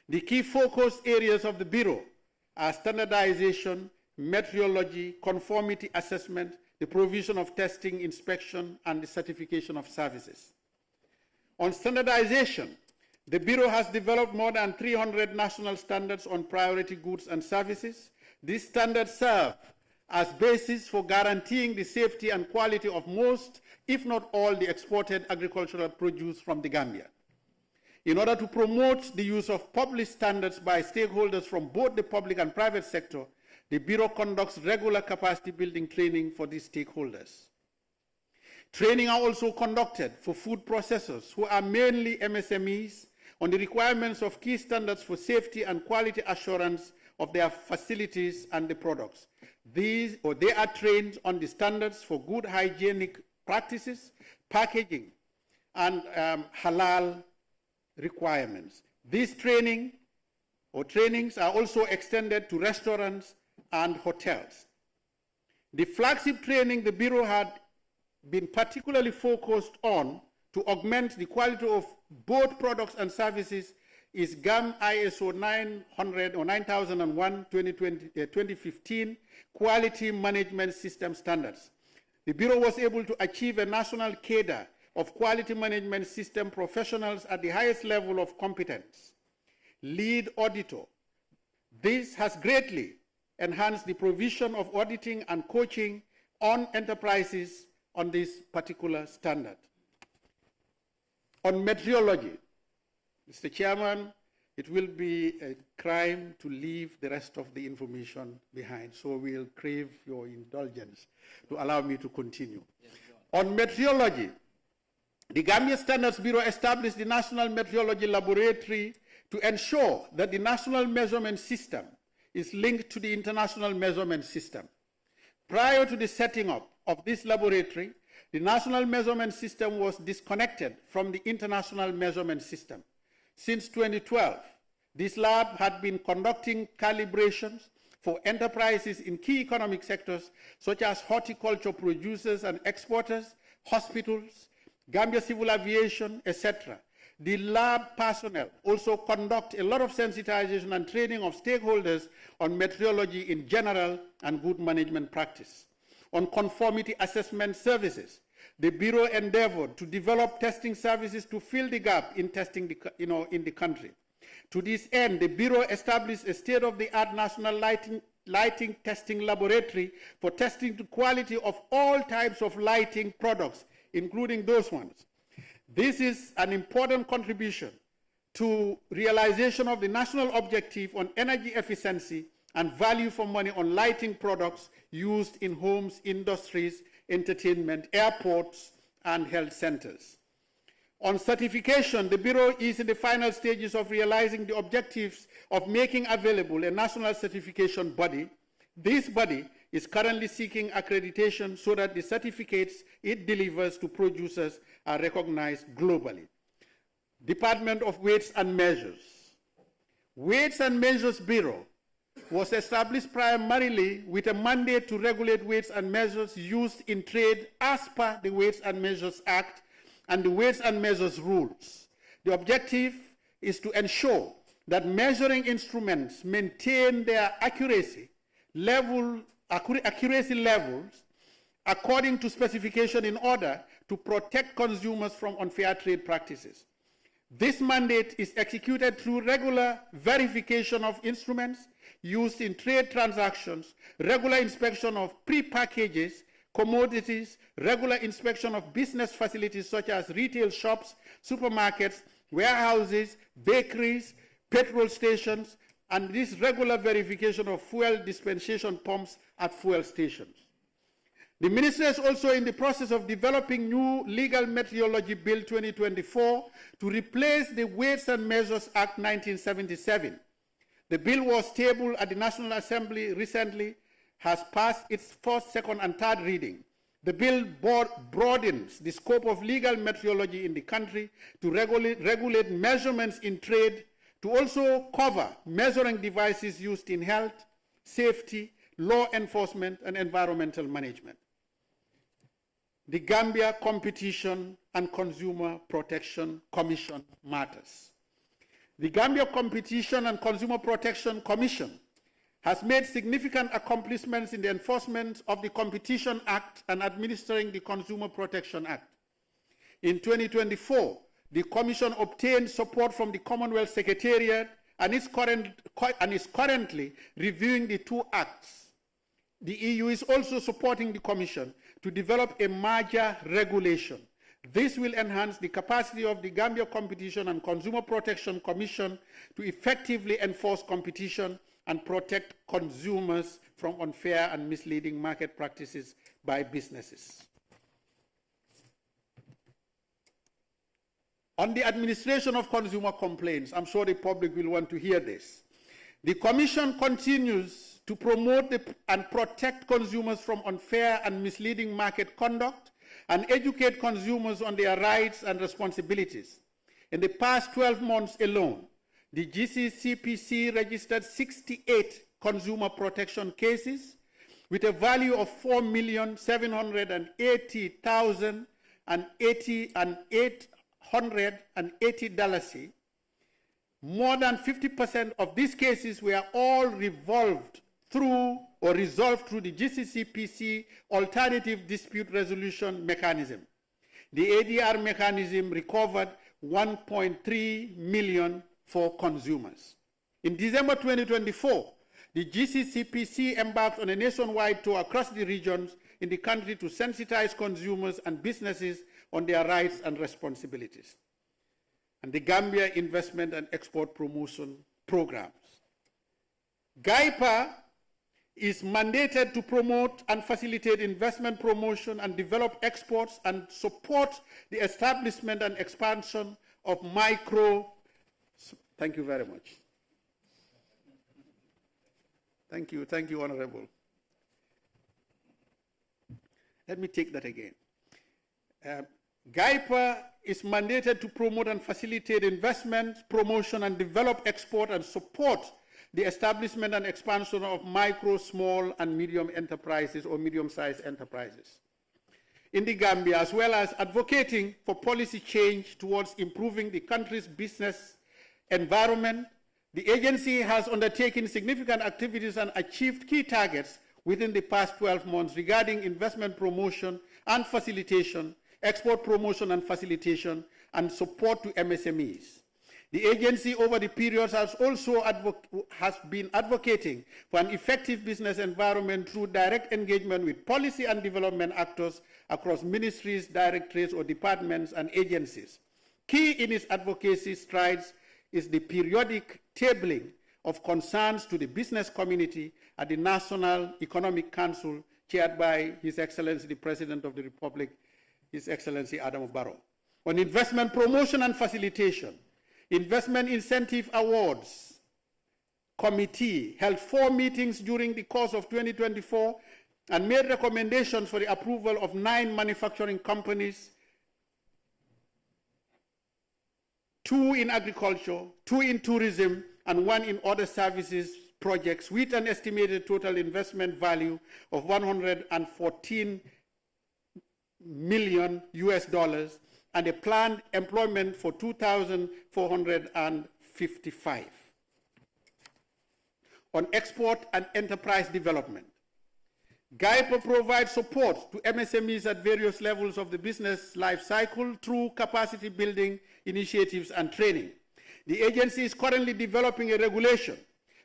[SPEAKER 2] The key focus areas of the Bureau are standardization, metrology, conformity assessment, the provision of testing, inspection, and the certification of services. On standardization, the Bureau has developed more than 300 national standards on priority goods and services. These standards serve as basis for guaranteeing the safety and quality of most, if not all, the exported agricultural produce from the Gambia. In order to promote the use of published standards by stakeholders from both the public and private sector, the Bureau conducts regular capacity building training for these stakeholders. Training are also conducted for food processors, who are mainly MSMEs, on the requirements of key standards for safety and quality assurance of their facilities and the products. They are trained on the standards for good hygienic practices, packaging, and halal requirements. These trainings are also extended to restaurants and hotels. The flagship training the Bureau had been particularly focused on to augment the quality of both products and services is GAM ISO 900 or 9001 2015 Quality Management System Standards. The Bureau was able to achieve a national cadre of quality management system professionals at the highest level of competence. Lead auditor. This has greatly enhanced the provision of auditing and coaching on enterprises on this particular standard. On metrology, Mr. Chairman, it will be a crime to leave the rest of the information behind, so we'll crave your indulgence to allow me to continue. Yes, on metrology, the Gambia Standards Bureau established the National Metrology Laboratory to ensure that the national measurement system is linked to the international measurement system. Prior to the setting up of this laboratory, the national measurement system was disconnected from the international measurement system. Since 2012, this lab had been conducting calibrations for enterprises in key economic sectors such as horticulture producers and exporters, hospitals, Gambia Civil Aviation, etc. The lab personnel also conduct a lot of sensitization and training of stakeholders on meteorology in general and good management practice. On conformity assessment services, the Bureau endeavored to develop testing services to fill the gap in testing in the country. To this end, the Bureau established a state-of-the-art national lighting testing laboratory for testing the quality of all types of lighting products, including those ones. This is an important contribution to realization of the national objective on energy efficiency and value for money on lighting products used in homes, industries, entertainment, airports, and health centers. On certification, the Bureau is in the final stages of realizing the objectives of making available a national certification body This body is currently seeking accreditation so that the certificates it delivers to producers are recognized globally. Department of Weights and Measures. Weights and Measures Bureau was established primarily with a mandate to regulate weights and measures used in trade as per the Weights and Measures Act and the Weights and Measures Rules. The objective is to ensure that measuring instruments maintain their accuracy levels according to specification in order to protect consumers from unfair trade practices. This mandate is executed through regular verification of instruments used in trade transactions, regular inspection of pre-packages, commodities, regular inspection of business facilities such as retail shops, supermarkets, warehouses, bakeries, petrol stations, and this regular verification of fuel dispensation pumps at fuel stations. The Ministry is also in the process of developing new Legal Metrology Bill 2024 to replace the Weights and Measures Act 1977. The bill was tabled at the National Assembly recently, has passed its first, second, and third reading. The bill broadens the scope of legal metrology in the country to regulate measurements in trade, to also cover measuring devices used in health, safety, law enforcement, and environmental management. The Gambia Competition and Consumer Protection Commission matters. The Gambia Competition and Consumer Protection Commission has made significant accomplishments in the enforcement of the Competition Act and administering the Consumer Protection Act. In 2024, the Commission obtained support from the Commonwealth Secretariat and is currently reviewing the two acts. The EU is also supporting the Commission to develop a merger regulation. This will enhance the capacity of the Gambia Competition and Consumer Protection Commission to effectively enforce competition and protect consumers from unfair and misleading market practices by businesses. On the administration of consumer complaints, I'm sure the public will want to hear this. The Commission continues to promote and protect consumers from unfair and misleading market conduct and educate consumers on their rights and responsibilities. In the past 12 months alone, the GCCPC registered 68 consumer protection cases with a value of $4,780,880. More than 50% of these cases were all resolved through the GCCPC alternative dispute resolution mechanism. The ADR mechanism recovered $1.3 million for consumers. In December 2024, the GCCPC embarked on a nationwide tour across the regions in the country to sensitize consumers and businesses on their rights and responsibilities. And the Gambia Investment and Export Promotion Programs. GAIPA is mandated to promote and facilitate investment promotion and develop exports and support the establishment and expansion of Thank you very much. Thank you, Honorable. Let me take that again. GAIPA is mandated to promote and facilitate investment, promotion, and develop export and support the establishment and expansion of micro, small, and medium enterprises or medium-sized enterprises in the Gambia, as well as advocating for policy change towards improving the country's business environment. The agency has undertaken significant activities and achieved key targets within the past 12 months regarding investment promotion and facilitation, export promotion and facilitation, and support to MSMEs. The agency over the period has also been advocating for an effective business environment through direct engagement with policy and development actors across ministries, directorates, or departments and agencies. Key in its advocacy strides is the periodic tabling of concerns to the business community at the National Economic Council, chaired by His Excellency the President of the Republic, His Excellency Adam Barrow. On investment promotion and facilitation, investment incentive awards Committee held 4 meetings during the course of 2024 and made recommendations for the approval of 9 manufacturing companies, 2 in agriculture, 2 in tourism, and 1 in other services projects with an estimated total investment value of $114 million and a planned employment for 2,455. On export and enterprise development, GAIPA provides support to MSMEs at various levels of the business life cycle through capacity building initiatives and training. The agency is currently developing a regulation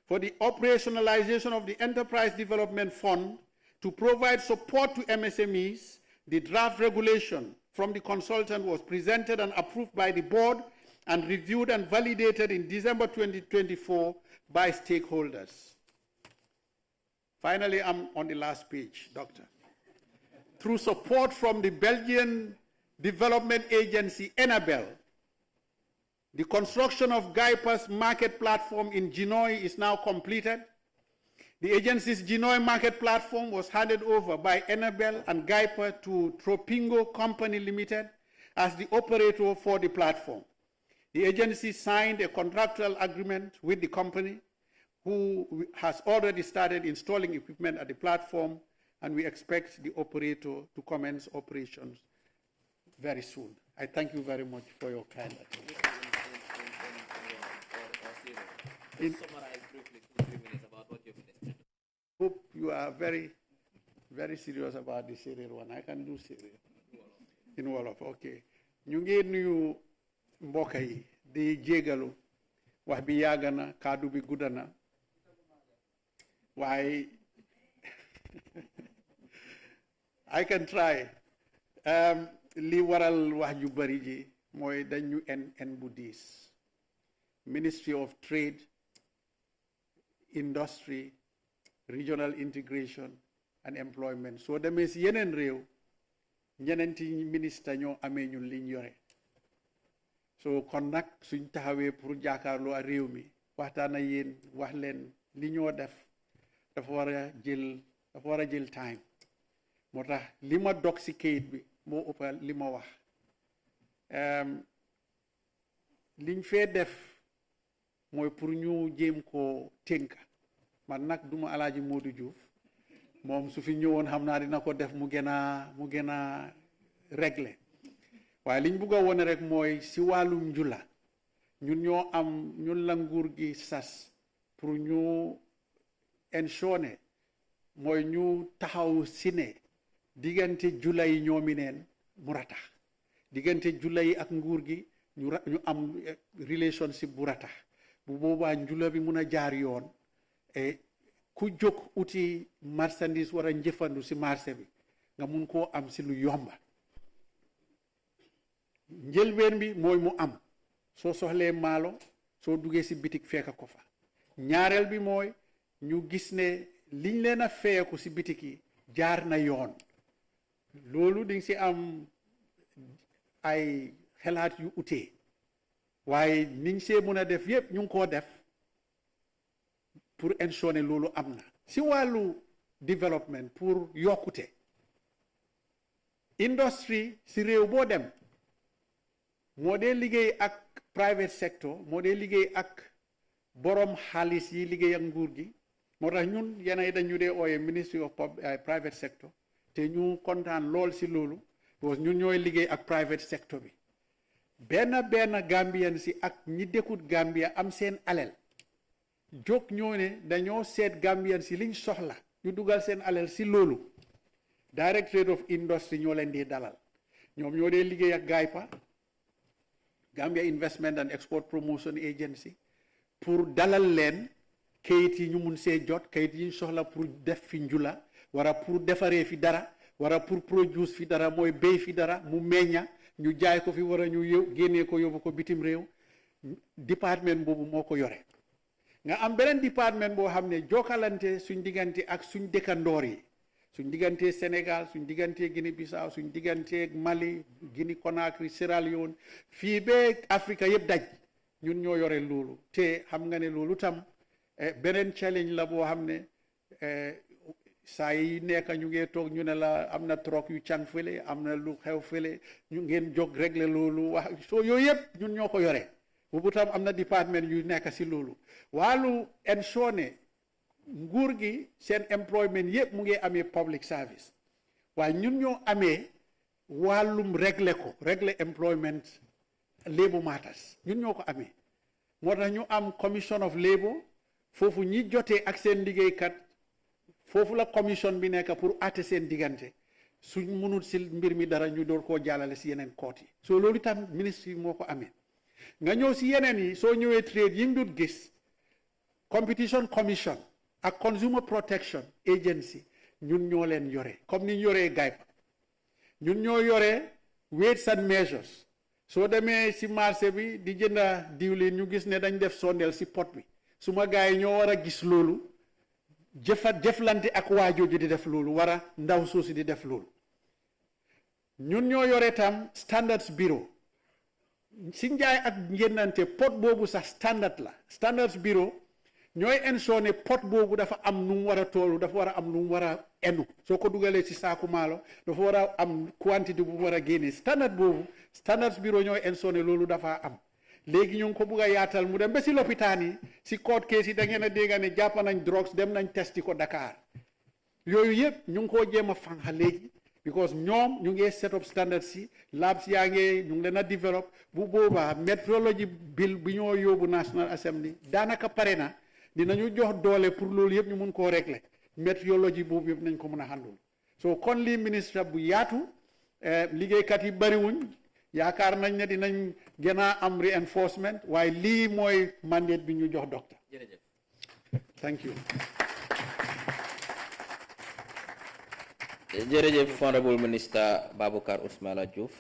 [SPEAKER 2] for the operationalization of the Enterprise Development Fund to provide support to MSMEs. The draft regulation from the consultant was presented and approved by the board and reviewed and validated in December 2024 by stakeholders. Finally, I'm on the last page, Doctor. Through support from the Belgian development agency, Enabel, the construction of GAIPA's market platform in Genoa is now completed. The agency's Genoa market platform was handed over by Enabel and GAIPA to Tropingo Company Limited as the operator for the platform. The agency signed a contractual agreement with the company, who has already started installing equipment at the platform, and we expect the operator to commence operations very soon. I thank you very much for your kind attention.
[SPEAKER 1] Summarize briefly 2-3 minutes about what you've been.
[SPEAKER 2] Hope you are very, very serious about the serial one. I can do serial. In Wolof, okay. Ñu ngi nuyu mbokk yi di jégalu wax bi yàgg na kàddu bi gudd na waaye I can try. Li waral wax ju bari ji mooy dañu en bu diis. Ministry of Trade, Industry, Regional Integration and Employment. So demee si yeneen réew ñeneenti ministre ñoo amee ñun liñ yore. So kon nag suñ taxawee pour jàkkaarloo ak réew mi waxtaan ak yéen wax leen li ñoo def dafa war a jël time. Moo tax li ma dog si kayit bi moo ëpp li ma wax. Liñ fee def mooy pour ñu jéem koo tënka. Man nag duma Alaaji Modou Diouf moom su fi ñëwoon xam naa dina ko def mu gën a régler waaye liñ bugg a wone rek mooy si wàllum njula ñun la nguur gi sas pour ñu ensure mooy ñu taxaw si ne diggante jula yi ñoomi neen mu ratax diggante jula yi ak nguur gi ñu am relationship bu ratax bu boobaa njula bi mun a jaar yoon ku jóg uti marchandise war a njëfandu si marché bi nga mun koo am si lu yomba njëlbeen bi mooy mu am soo soxlee maalo soo duggee si bitik fekk ko fa ñaareel bi mooy ñu gis ne liñ leen a feyeku si bitik yi jaar na yoon loolu di nga si am ay xalaat yu utee waaye niñ see mën a def yépp ñu ngi koo def pour ensure loolu am na si wàllu développement pour yokkute industrie si réew boo dem moo dee liggéey ak private sector moo dee liggéey ak borom xaalis yi liggéey ak nguur gi moo tax ñun yenay dañu dee ooye ministry of private sector te ñu kontaan lool si loolu parce que ñun ñooy liggéey ak private sector bi benn Gambien si ak ñi dëkkut Gambia am seen alal jóg ñoo ne dañoo seet Gambien si liñ soxla ñu dugal seen alal si loolu Directorate of Industry ñoo leen di dalal ñoom ñoo dee liggéey ak GAIPA Gambia Investment and Export Promotion Agency pour dalal leen kayit yi ñu mun see jot kayit yi ñu soxla pour def fi njula wara pour defaree fi dara wara pour produce fi dara mooy béy fi dara mu meñña ñu jaay ko fi war a ñu génnee ko yóbbu ko bitim réew département boobu moo ko yore nga am beneen département boo xam ne jokkalante suñ diggante ak suñ dëkkandoor yi suñ diggante Sénégal suñ diggante Guinée Bissau suñ diggante Mali Guinée Conakry Sierra Leone fii ba Afrique yëpp daj ñun ñoo yore loolu te xam nga ne loolu tam beneen challenge la boo xam ne saa yi nekk ñu ngee toog ñu ne la am na troc yu can fële am na lu xew fële ñu ngeen jóg régler loolu wax soo yooyu yëpp ñun ñoo ko yore boobu tam am na département yu nekk si loolu wàllu ensure ne nguur gi seen employment yëpp mu ngi amee public service waaye ñun ñoo amee wàllum régler employment labor matters ñun ñoo ko amee moo tax ñu am commission of labor foofu ñi jotee ak seen liggéeykat foofu la commission bi nekk pour àtte seen diggante suñ mënul si mbir mi dara ñu door koo jàllale si yeneen koot yi soo loolu itam ministre yi moo ko amee nga ñëw si yeneen yi soo ñëwee trade yi nga dut gis competition commission ak consumer protection agency ñun ñoo leen yore comme ni ñu yoree GAIPA ñun ñoo yore weights and measures soo demee si marché bi di jënda diwlin ñu gis ne dañ def sondeel si pot bi suma gars yi ñoo war a gis loolu jëflante ak waajooju di def loolu war a ndaw soosi di def loolu ñun ñoo yore tam standards bureau si njaay ak njëndante pot boobu sax standard la standards bureau ñooy ensure ne pot boobu dafa am nu mu war a toolu dafa war a am nu mu war a enu soo ko dugalee ci saaku maalo dafa war a am quantité bu mu war a génne standard boobu standards bureau ñooy ensure ne loolu dafa am léegi ñu ngi ko bugg a yaatal mu dem ba si lopitaan yi si court case yi da ngeen a dégg ne jàpp nañ drugs dem nañ testi ko Dakar yooyu yëpp ñu ngi koo jéem a fanxa léegi because ñoom ñu ngi set up standards si labs yaa ngi ñu ngi leen a develop bu boobaa metrology bill bi ñoo yóbbu National Assembly daanaka pare na dinañu jox doole pour loolu yëpp ñu mun koo régler metrology boobu yëpp nañ ko mun a handul so kon lii ministre bu yaatu liggéeykat yi bariwuñ yaakaar nañ ne dinañ gën a am reinforcement waaye lii mooy mandate bi ñu jox docteur.
[SPEAKER 1] jërëjëf.
[SPEAKER 2] Thank you.
[SPEAKER 1] jërëjëf honorable minister Baboucarr Ousmala Diouf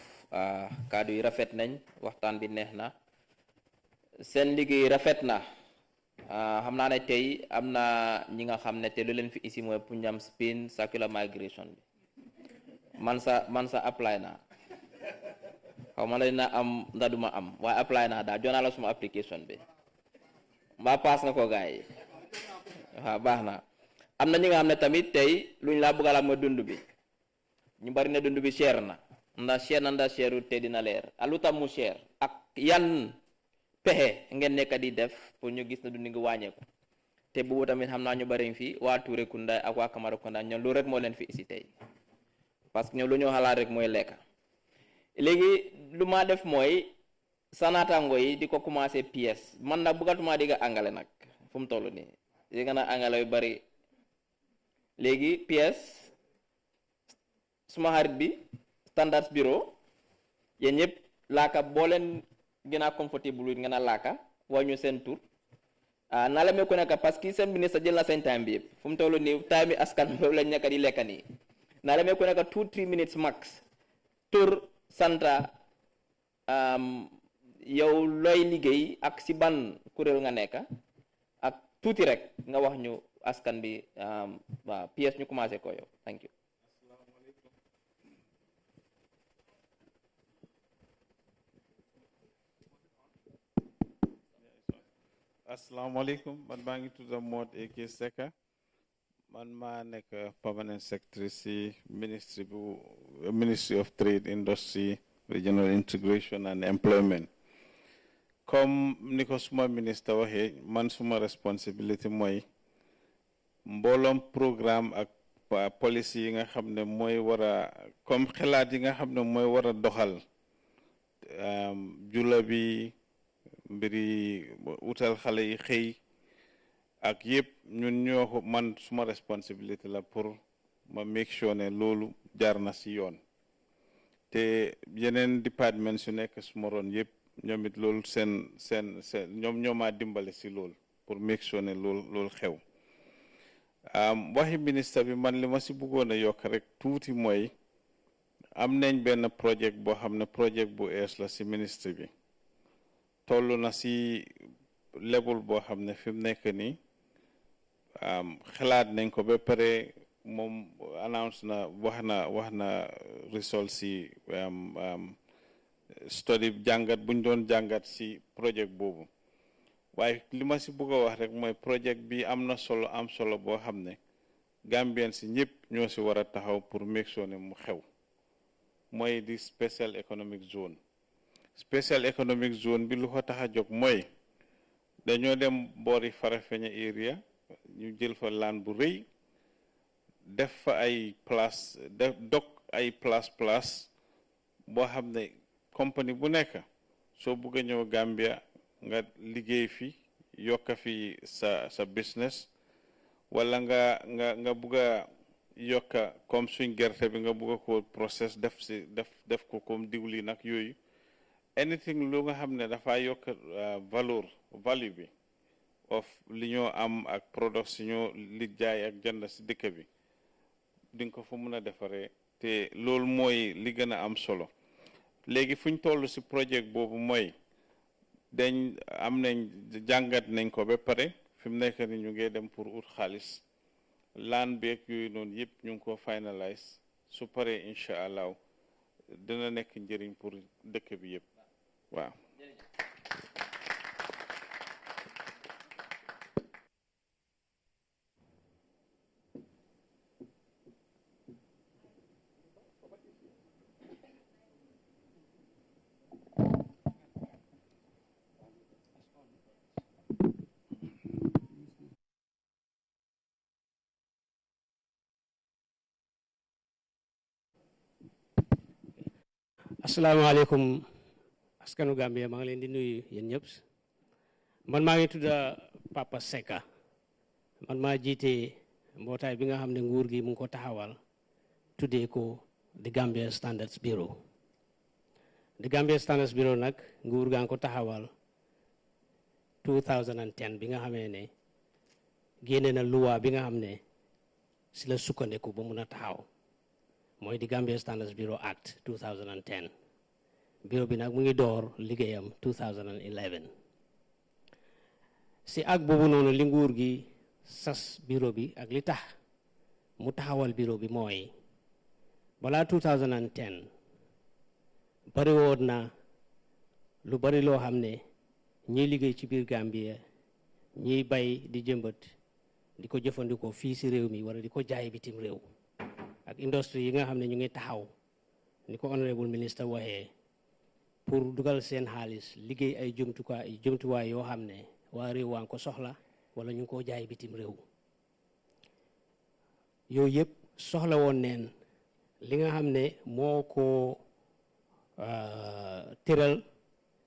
[SPEAKER 1] kaddu yi rafet nañ waxtaan bi neex na seen liggéey rafet na xam naa ne tey am na ñi nga xam ne te lu leen fi isi mooy Punjab spin circular migration bi man sa apply na xaw ma la dina am ndax duma am waaye apply naa daal jox naa la suma application bi mbaa paas nga ko gars yi waaw baax na am na ñi nga xam ne tamit tey luñ laa bëgg a la mooy dund bi ñu bari ne dund bi cher na ndax cherul te dina leer lu tax mu cher ak yan pexe ngeen nekk di def pour ñu gis na dund ngi wàññeeku te boobu tamit xam naa ñu bari fii waa Touré Kunda ak waa Camara Kunda ñoom lu rek moo leen fi isi tey parce que ñoom lu ñoo xalaat rek mooy lekk léegi lu ma def mooy sa naataango yi di ko commencé pièce man nag bëggatuma dégg angale nag fu mu toll nii dégg na angale yu bari léegi pièce suma xarit bi standards bureau yéen ñëpp laaka boo leen gën a comfortable ngeen a laaka wañu seen tur naa la mee ko nekk parce que seen ministre jël na seen time bi yëpp fu mu toll nii time bi askan boobu lañ nekk di lekka nii naa la mee ko nekk 2-3 minutes max tur santa yow looy liggéey ak si ban kuréel nga nekk ak tuuti rek nga wax ñu askan bi waaw pièce ñu commencé ko yow thank you.
[SPEAKER 3] Assalamualaikum, man maa ngi tudd Mod Eke Seka man maa nekk permanent secretary si Ministry of Trade, Industry, Regional Integration and Employment. Comme ni ko suma ministre waxee man suma responsibility mooy mbooloom programme ak policy yi nga xam ne mooy war a comme xalaat yi nga xam ne mooy war a doxal jula bi mbiri utal xale yi xëy ak yëpp ñun ñoo man suma responsibility la pour ma make sure ne loolu jaar na si yoon te yeneen département su nekk suma roon yëpp ñoom it loolu seen ñoom ñoomaa dimbale si loolu pour make sure ne loolu xew waxi ministre bi man li ma si bëggoon a yokk rek tuuti mooy am nañ benn projet boo xam ne projet bu ees la si ministre bi toll na si level boo xam ne fi mu nekk nii xalaat nañ ko ba pare moom announce na wax na result si study jàngat buñ doon jàngat si projet boobu waaye li ma si bëgg a wax rek mooy projet bi am na solo am solo boo xam ne Gambien si ñëpp ñoo si war a taxaw pour make sure ne mu xew mooy di special economic zone bi lu ko tax a jóg mooy dañoo dem boori Farafenni area ñu jël fa laan bu rëy def fa ay place dog ay place boo xam ne compagnie bu nekk soo bëgg a ñëw Gambia nga liggéey fi yokka fi sa business wala nga bëgg a yokka comme suñ gerte bi nga bëgg a ko process def ko comme diwli nag yooyu anything lu nga xam ne dafa yokk value bi of li ñoo am ak products si ñoo li jaay ak jënd si dëkk bi di nga ko fa mën a defaree te loolu mooy li gën a am solo léegi fu ñu toll si projet boobu mooy jàngat nañ ko ba pare fi mu nekk ni ñu ngi dem pour ut xaalis laan beeg yooyu noonu yëpp ñu ngi ko finalize su paree incha allah dina nekk njëriñ pour dëkk bi yëpp waaw.
[SPEAKER 4] Assalamualaikum askanu Gambia maa ngi leen di nuyu yéen ñëpp man maa ngi tudda Papa Seka man maa jiite mbootaay bi nga xam ne nguur gi mu ngi ko taxawal tuddee ko the Gambia Standards Bureau. The Gambia Standards Bureau nag nguur gaa ngi ko taxawal 2010 bi nga xamee ne génne na luwa bi nga xam ne si la sukkandiku ba mun a taxaw mooy di Gambia Standards Bureau Act 2010 bureau bi nag mu ngi door liggéeyam 2011 si ak boobu noonu li nguur gi sas bureau bi ak li tax mu taxawal bureau bi mooy balaa 2010 bari woon na lu bari loo xam ne ñiy liggéey ci biir Gambia ñiy bay di jëmbat di ko jëfandikoo fii si réew mi wala di ko jaay bitim réew ak industrie yi nga xam ne ñu ngi taxaw ni ko honorable minister waxee pour dugal seen xaalis liggéey ay jumtuwaay yoo xam ne waa réew waa ngi ko soxla wala ñu ngi koo jaay bitim réew yooyu yëpp soxla woon neen li nga xam ne moo ko tëral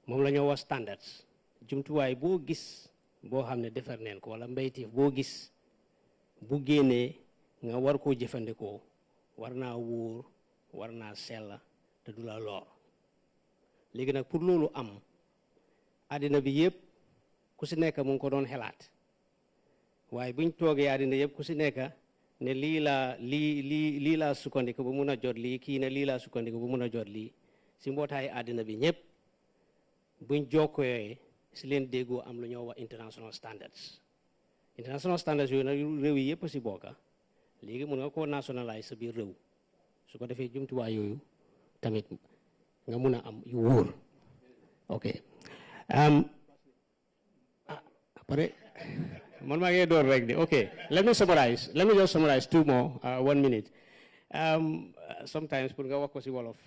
[SPEAKER 4] moom la ñoo wax standards jumtuwaay boo gis boo xam ne defar neen ko wala mbéyteef boo gis bu génnee nga war koo jëfandikoo war naa wóor war naa sell te du la lor léegi nag pour loolu am àddina bi yëpp ku si nekk mu ngi ko doon xelaat waaye buñ toogee àddina yëpp ku si nekk ne lii laa sukkandiku ba mun a jot lii kii ne lii laa sukkandiku ba mun a jot lii si mbootaay àddina bi ñëpp buñ jokkooyee si leen déggoo am lu ñoo wax international standards yooyu nag réew yi yëpp si bokka léegi mun nga koo nationalize sa biir réew su ko defee jumtuwaay yooyu tamit nga mun a am yu wóor ok après man maa ngi door rek de ok let me just summarize 2 more 1 minute sometimes pour nga wax ko si wolof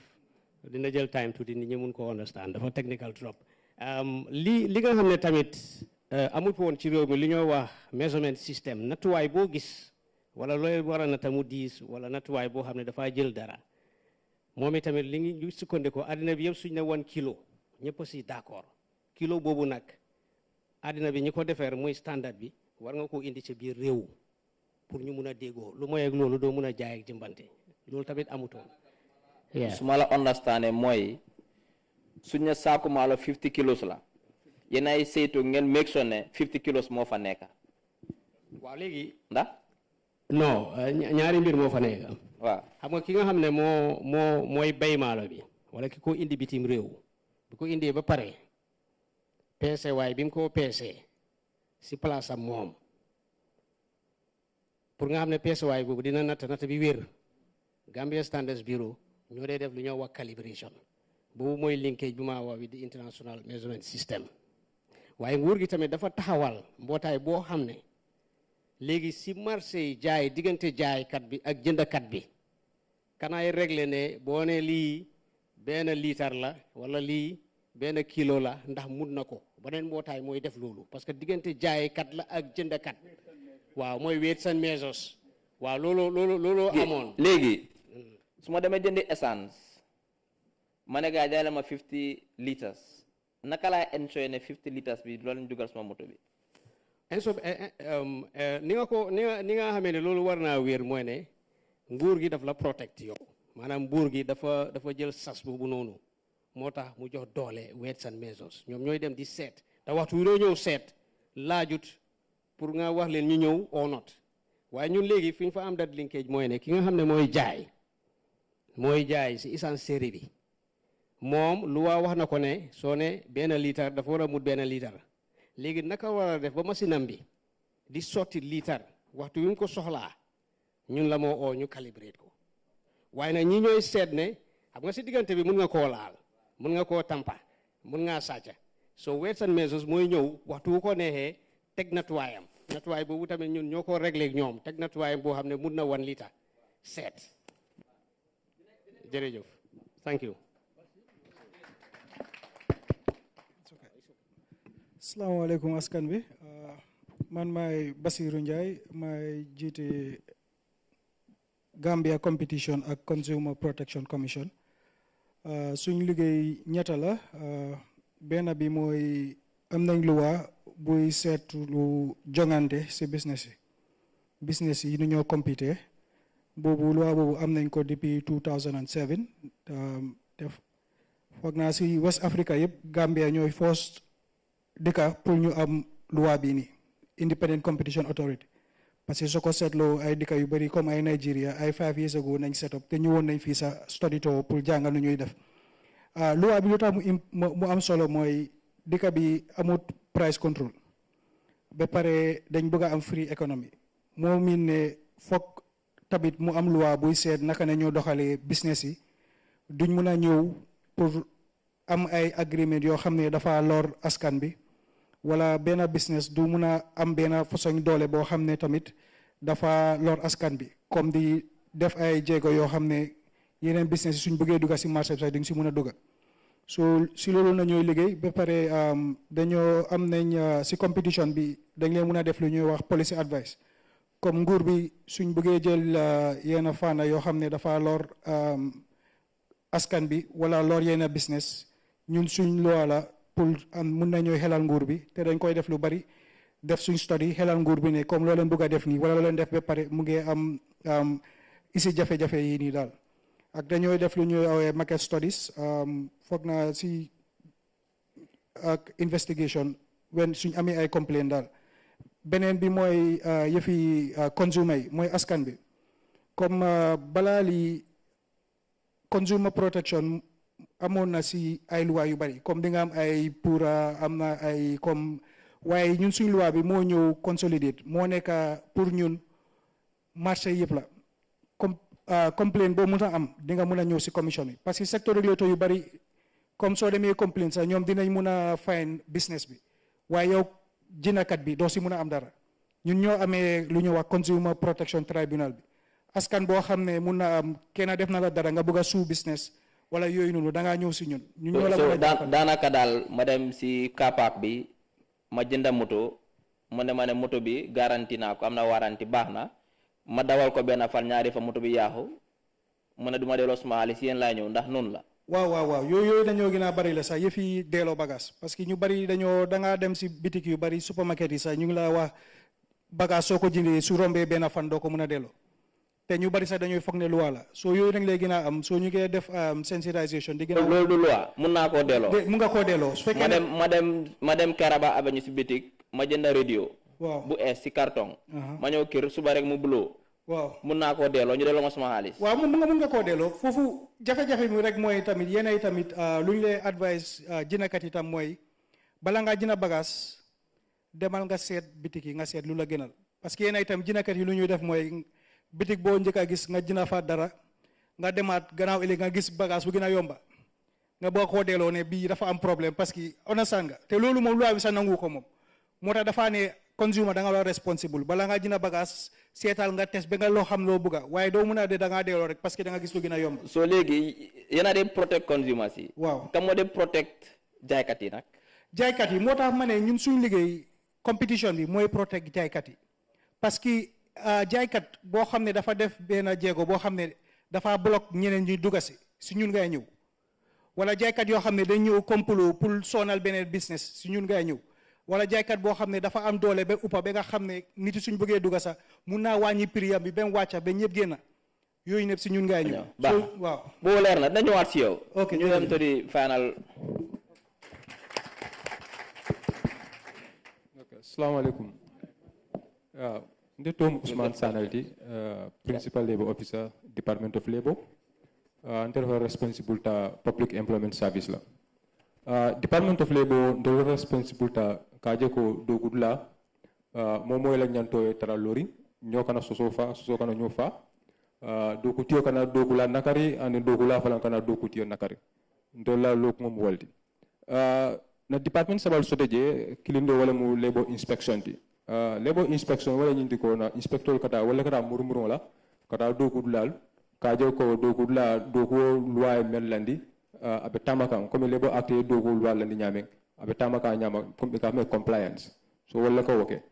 [SPEAKER 4] dina jël time tuuti nit ñi mun ko understand dafa technical trop li nga xam ne tamit amut woon ci réew mi li ñoo wax measurement system nattuwaay boo gis wala looy war a nata mu diis wala nattuwaay boo xam ne dafaa jël dara moom itamit li ngi sukkandiku àddina bi yëpp suñ ne 1 kilo ñëpp si d'accord kilo boobu nag àddina bi ñi ko defeer muy standard bi war nga koo indi ci biir réew pour ñu mun a déggoo lu mooy ak loolu doo mun a jaay ak jëmbante loolu tamit amutoon
[SPEAKER 1] su ma la understandé mooy suñ ne saaku maalo 50 kilos la yéen ay saytu ngeen make sure ne 50 kilos moo fa nekk
[SPEAKER 4] waaw léegi
[SPEAKER 1] ndax
[SPEAKER 4] non ñaari mbir moo fa nekk
[SPEAKER 1] waaw
[SPEAKER 4] xam nga ki nga xam ne mooy bay maalo bi wala ki ko indi bitim réew bu ko indee ba pare peese waaye bi mu ko peesee si place am moom pour nga xam ne peese waay boobu dina natt bi wér Gambia Standards Bureau ñoo dee def lu ñoo wax calibration boobu mooy linkage bu maa wax di international measurement system waaye nguur gi tamit dafa taxawal mbootaay boo xam ne léegi si marché yi jaay diggante jaaykat bi ak jëndkat bi kanaay régler ne boo ne lii benn litre la wala lii benn kilo la ndax mun na ko beneen mbootaay mooy def loolu parce que diggante jaaykat la ak jëndkat waaw mooy weights and measures waaw loolu amoon
[SPEAKER 1] léegi su ma demee jëndi essence ma ne gaa jaay la ma 50 litres naka laay ensure ne 50 litres bi loolu lañ dugal sama moto bi
[SPEAKER 4] ni nga xamee ne loolu war naa wér mooy ne nguur gi daf la protect yow maanaam nguur gi dafa jël sas boobu noonu moo tax mu jox doole weights and measures ñoom ñooy dem di seet te waxtu wi doo ñëw seet laajut pour nga wax leen ñu ñëw or not waaye ñun léegi fi ñu fa am dat linkage mooy ne ki nga xam ne mooy jaay si essence série bi moom lu waa wax na ko ne soo ne benn litre dafa war a mut benn litre léegi naka war a def ba machine am bi di sotti litre waxtu wi mu ko soxlaa ñun la moo oo ñu calibrate ko waaye nag ñi ñooy seet ne xam nga si diggante bi mun nga koo laal mun nga koo tampa mun ngaa sàcca so weights and measures mooy ñëw waxtu wu ko neexee teg natuwaayam natuwaay boobu tamit ñun ñoo ko réglé ak ñoom teg natuwaayam boo xam ne mun na 1 litre seet jërëjëf thank you.
[SPEAKER 5] Assalamualaikum askan bi man maay Basiru Njie maay jiite Gambia Competition ak Consumer Protection Commission suñ liggéey ñetta la benn bi mooy am nañ luwa buy seetu lu jongante si business yi nu ñoo compété boobu luwa boobu am nañ ko depuis 2007 def foog naa si West Africa yëpp Gambia ñooy first dëkka pour ñu am loi bi ni Independent Competition Authority parce que soo ko seetloo ay dëkka yu bëri comme ay Nigeria ay 5 years ago nañ set up te ñu woon nañ fii sa study tour pour jàngal nu ñuy def loi bi lu tax mu am solo mooy dëkka bi amut price control ba pare dañ bëgg a am free economy moo miin ne foog tamit mu am loi buy seet naka ne ñoo doxalee business yi duñ mun a ñëw pour am ay agreement yoo xam ne dafa lor askan bi wala benn business du mun a am benn façon doole boo xam ne tamit dafa lor askan bi comme di def ay jéego yoo xam ne yeneen business yi suñ bëggee dugga si marché bi sax duñ si mun a dugga so si loolu na ñooy liggéey ba pare dañoo am nañ si competition bi dañ leen mun a def lu ñuy wax policy advice comme nguur bi suñ bëggee jël yenn fànna yoo xam ne dafa lor askan bi wala lor yenn business ñun suñ loi la pour mun nañoo xelal nguur bi te dañ koy def lu bari def suñ study xelal nguur bi ne comme loo leen bëgg a def nii wala loo leen def ba pare mu ngi am isi jafe-jafe yi nii daal ak dañooy def lu ñuy awee market studies foog naa si ak investigation when suñ amee ay complaint daal beneen bi mooy yëfi consumer yi mooy askan bi comme balaa lii consumer protection amoon na si ay loi yu bari comme di nga am ay pura am na ay comme waaye ñun suñ loi bi moo ñëw consolidate moo nekk pour ñun marché yëpp la comme complaint boo mun a am di nga mun a ñëw si commission bi parce que secteur régulateur yu bari comme soo demee complaint sax ñoom dinañ mun a fine business bi waaye yow jëndkat bi doo si mun a am dara ñun ñoo amee lu ñu wax consumer protection tribunal bi askan boo xam ne mun na am kenn def na la dara nga bëgg a suu business wala yooyu noonu da ngaa ñëw si ñun. ñoo la
[SPEAKER 1] daanaka daal ma dem si kapaak bi ma jënda moto mu ne ma ne moto bi garanti naa ko am na waranti baax na ma dawal ko benn fan ñaari fa moto bi yaaxu mu ne du ma delloo suma xaalis yéen laa ñëw ndax noonu la.
[SPEAKER 5] waaw yooyu dañoo gën a bari la sax yëfi delloo bagage parce que ñu bari dañoo da ngaa dem si bitik yu bari supermarket yi sax ñu ngi la wax bagage soo ko jëndee su rombee benn fan doo ko mun a delloo. te ñu bari sax dañuy foog ne loi la soo yooyu nag lay gën a am soo ñu koy def sensitisation di gën a
[SPEAKER 1] loolu du loi mun naa koo delloo
[SPEAKER 5] mun nga koo delloo su fekkee
[SPEAKER 1] ma dem Karaba Avenue si bitik ma jënd radio
[SPEAKER 5] waaw
[SPEAKER 1] bu ees si carton ma ñëw kër suba rek mu buloo
[SPEAKER 5] waaw mun
[SPEAKER 1] naa koo delloo ñu delloo ma sama xaalis
[SPEAKER 5] waaw mun nga koo delloo foofu jafe-jafe mi rek mooy tamit yéenay tamit lu ñu lay advice jënakat yi tam mooy bala ngaa jënd bagage demal nga seet bitik yi nga seet lu la gënal parce que yéenay tam jënakat yi lu ñuy def mooy bitik boo njëkk a gis nga jënd fa dara nga demaat gannaaw ëllëg nga gis bagage bu gën a yomba nga boo ko delloo ne bii dafa am problème parce que understand nga te loolu moom loi bi sax nangu ko moom moo tax dafa ne consumer da nga war responsible bala nga jënd bagage seetal nga test ba nga loo xam loo bëgga waaye doo mën a de da ngaa delloo rek parce que da nga gis lu gën a yomb.
[SPEAKER 1] so léegi yéen a de protect consumers yi.
[SPEAKER 5] waaw
[SPEAKER 1] kan moo de protect jaaykat yi nag.
[SPEAKER 5] jaaykat yi moo tax ma ne ñun suñu liggéey competition bi mooy protect jaaykat yi parce que jaaykat boo xam ne dafa def benn jéego boo xam ne dafa block ñeneen ñuy dugga si ñun ngay ñëw wala jaaykat yoo xam ne dañ ñëw complot pour sonal beneen business si ñun ngay ñëw wala jaaykat boo xam ne dafa am doole ba uppa ba nga xam ne nit yi suñ bëggee dugga sax mun naa wàññi prix am bi ba mu wàcca ba ñëpp génna yooyu ñëpp si ñun ngay ñëw. waaw
[SPEAKER 1] boo leer na dañu ñëwaat si yow.
[SPEAKER 5] ok
[SPEAKER 1] ñu dem to di final.
[SPEAKER 6] Assalamualaikum. Tom Usman Sanalti, Principal Labour Officer, Department of Labour. Ndero responsible ta Public Employment Service la. Department of Labour ndero responsible ta kaje ko dogudla momo la nyanto e tara lori nyokana sosofa sosokana nyofa doku tiyo kana dogula nakari ane dogula falan kana doku tiyo nakari. Ndola lok mom waldi. Na department sabal soteje kilindo wala mu labor inspection ti labor inspection wala nyindi ko na inspector kata wala kata murmuro la kata do kudlal kajo ko do kudla do ko loi melandi abe tamaka comme labor act do ko loi landi nyame abe tamaka nyama comme ka me compliance so wala ko woke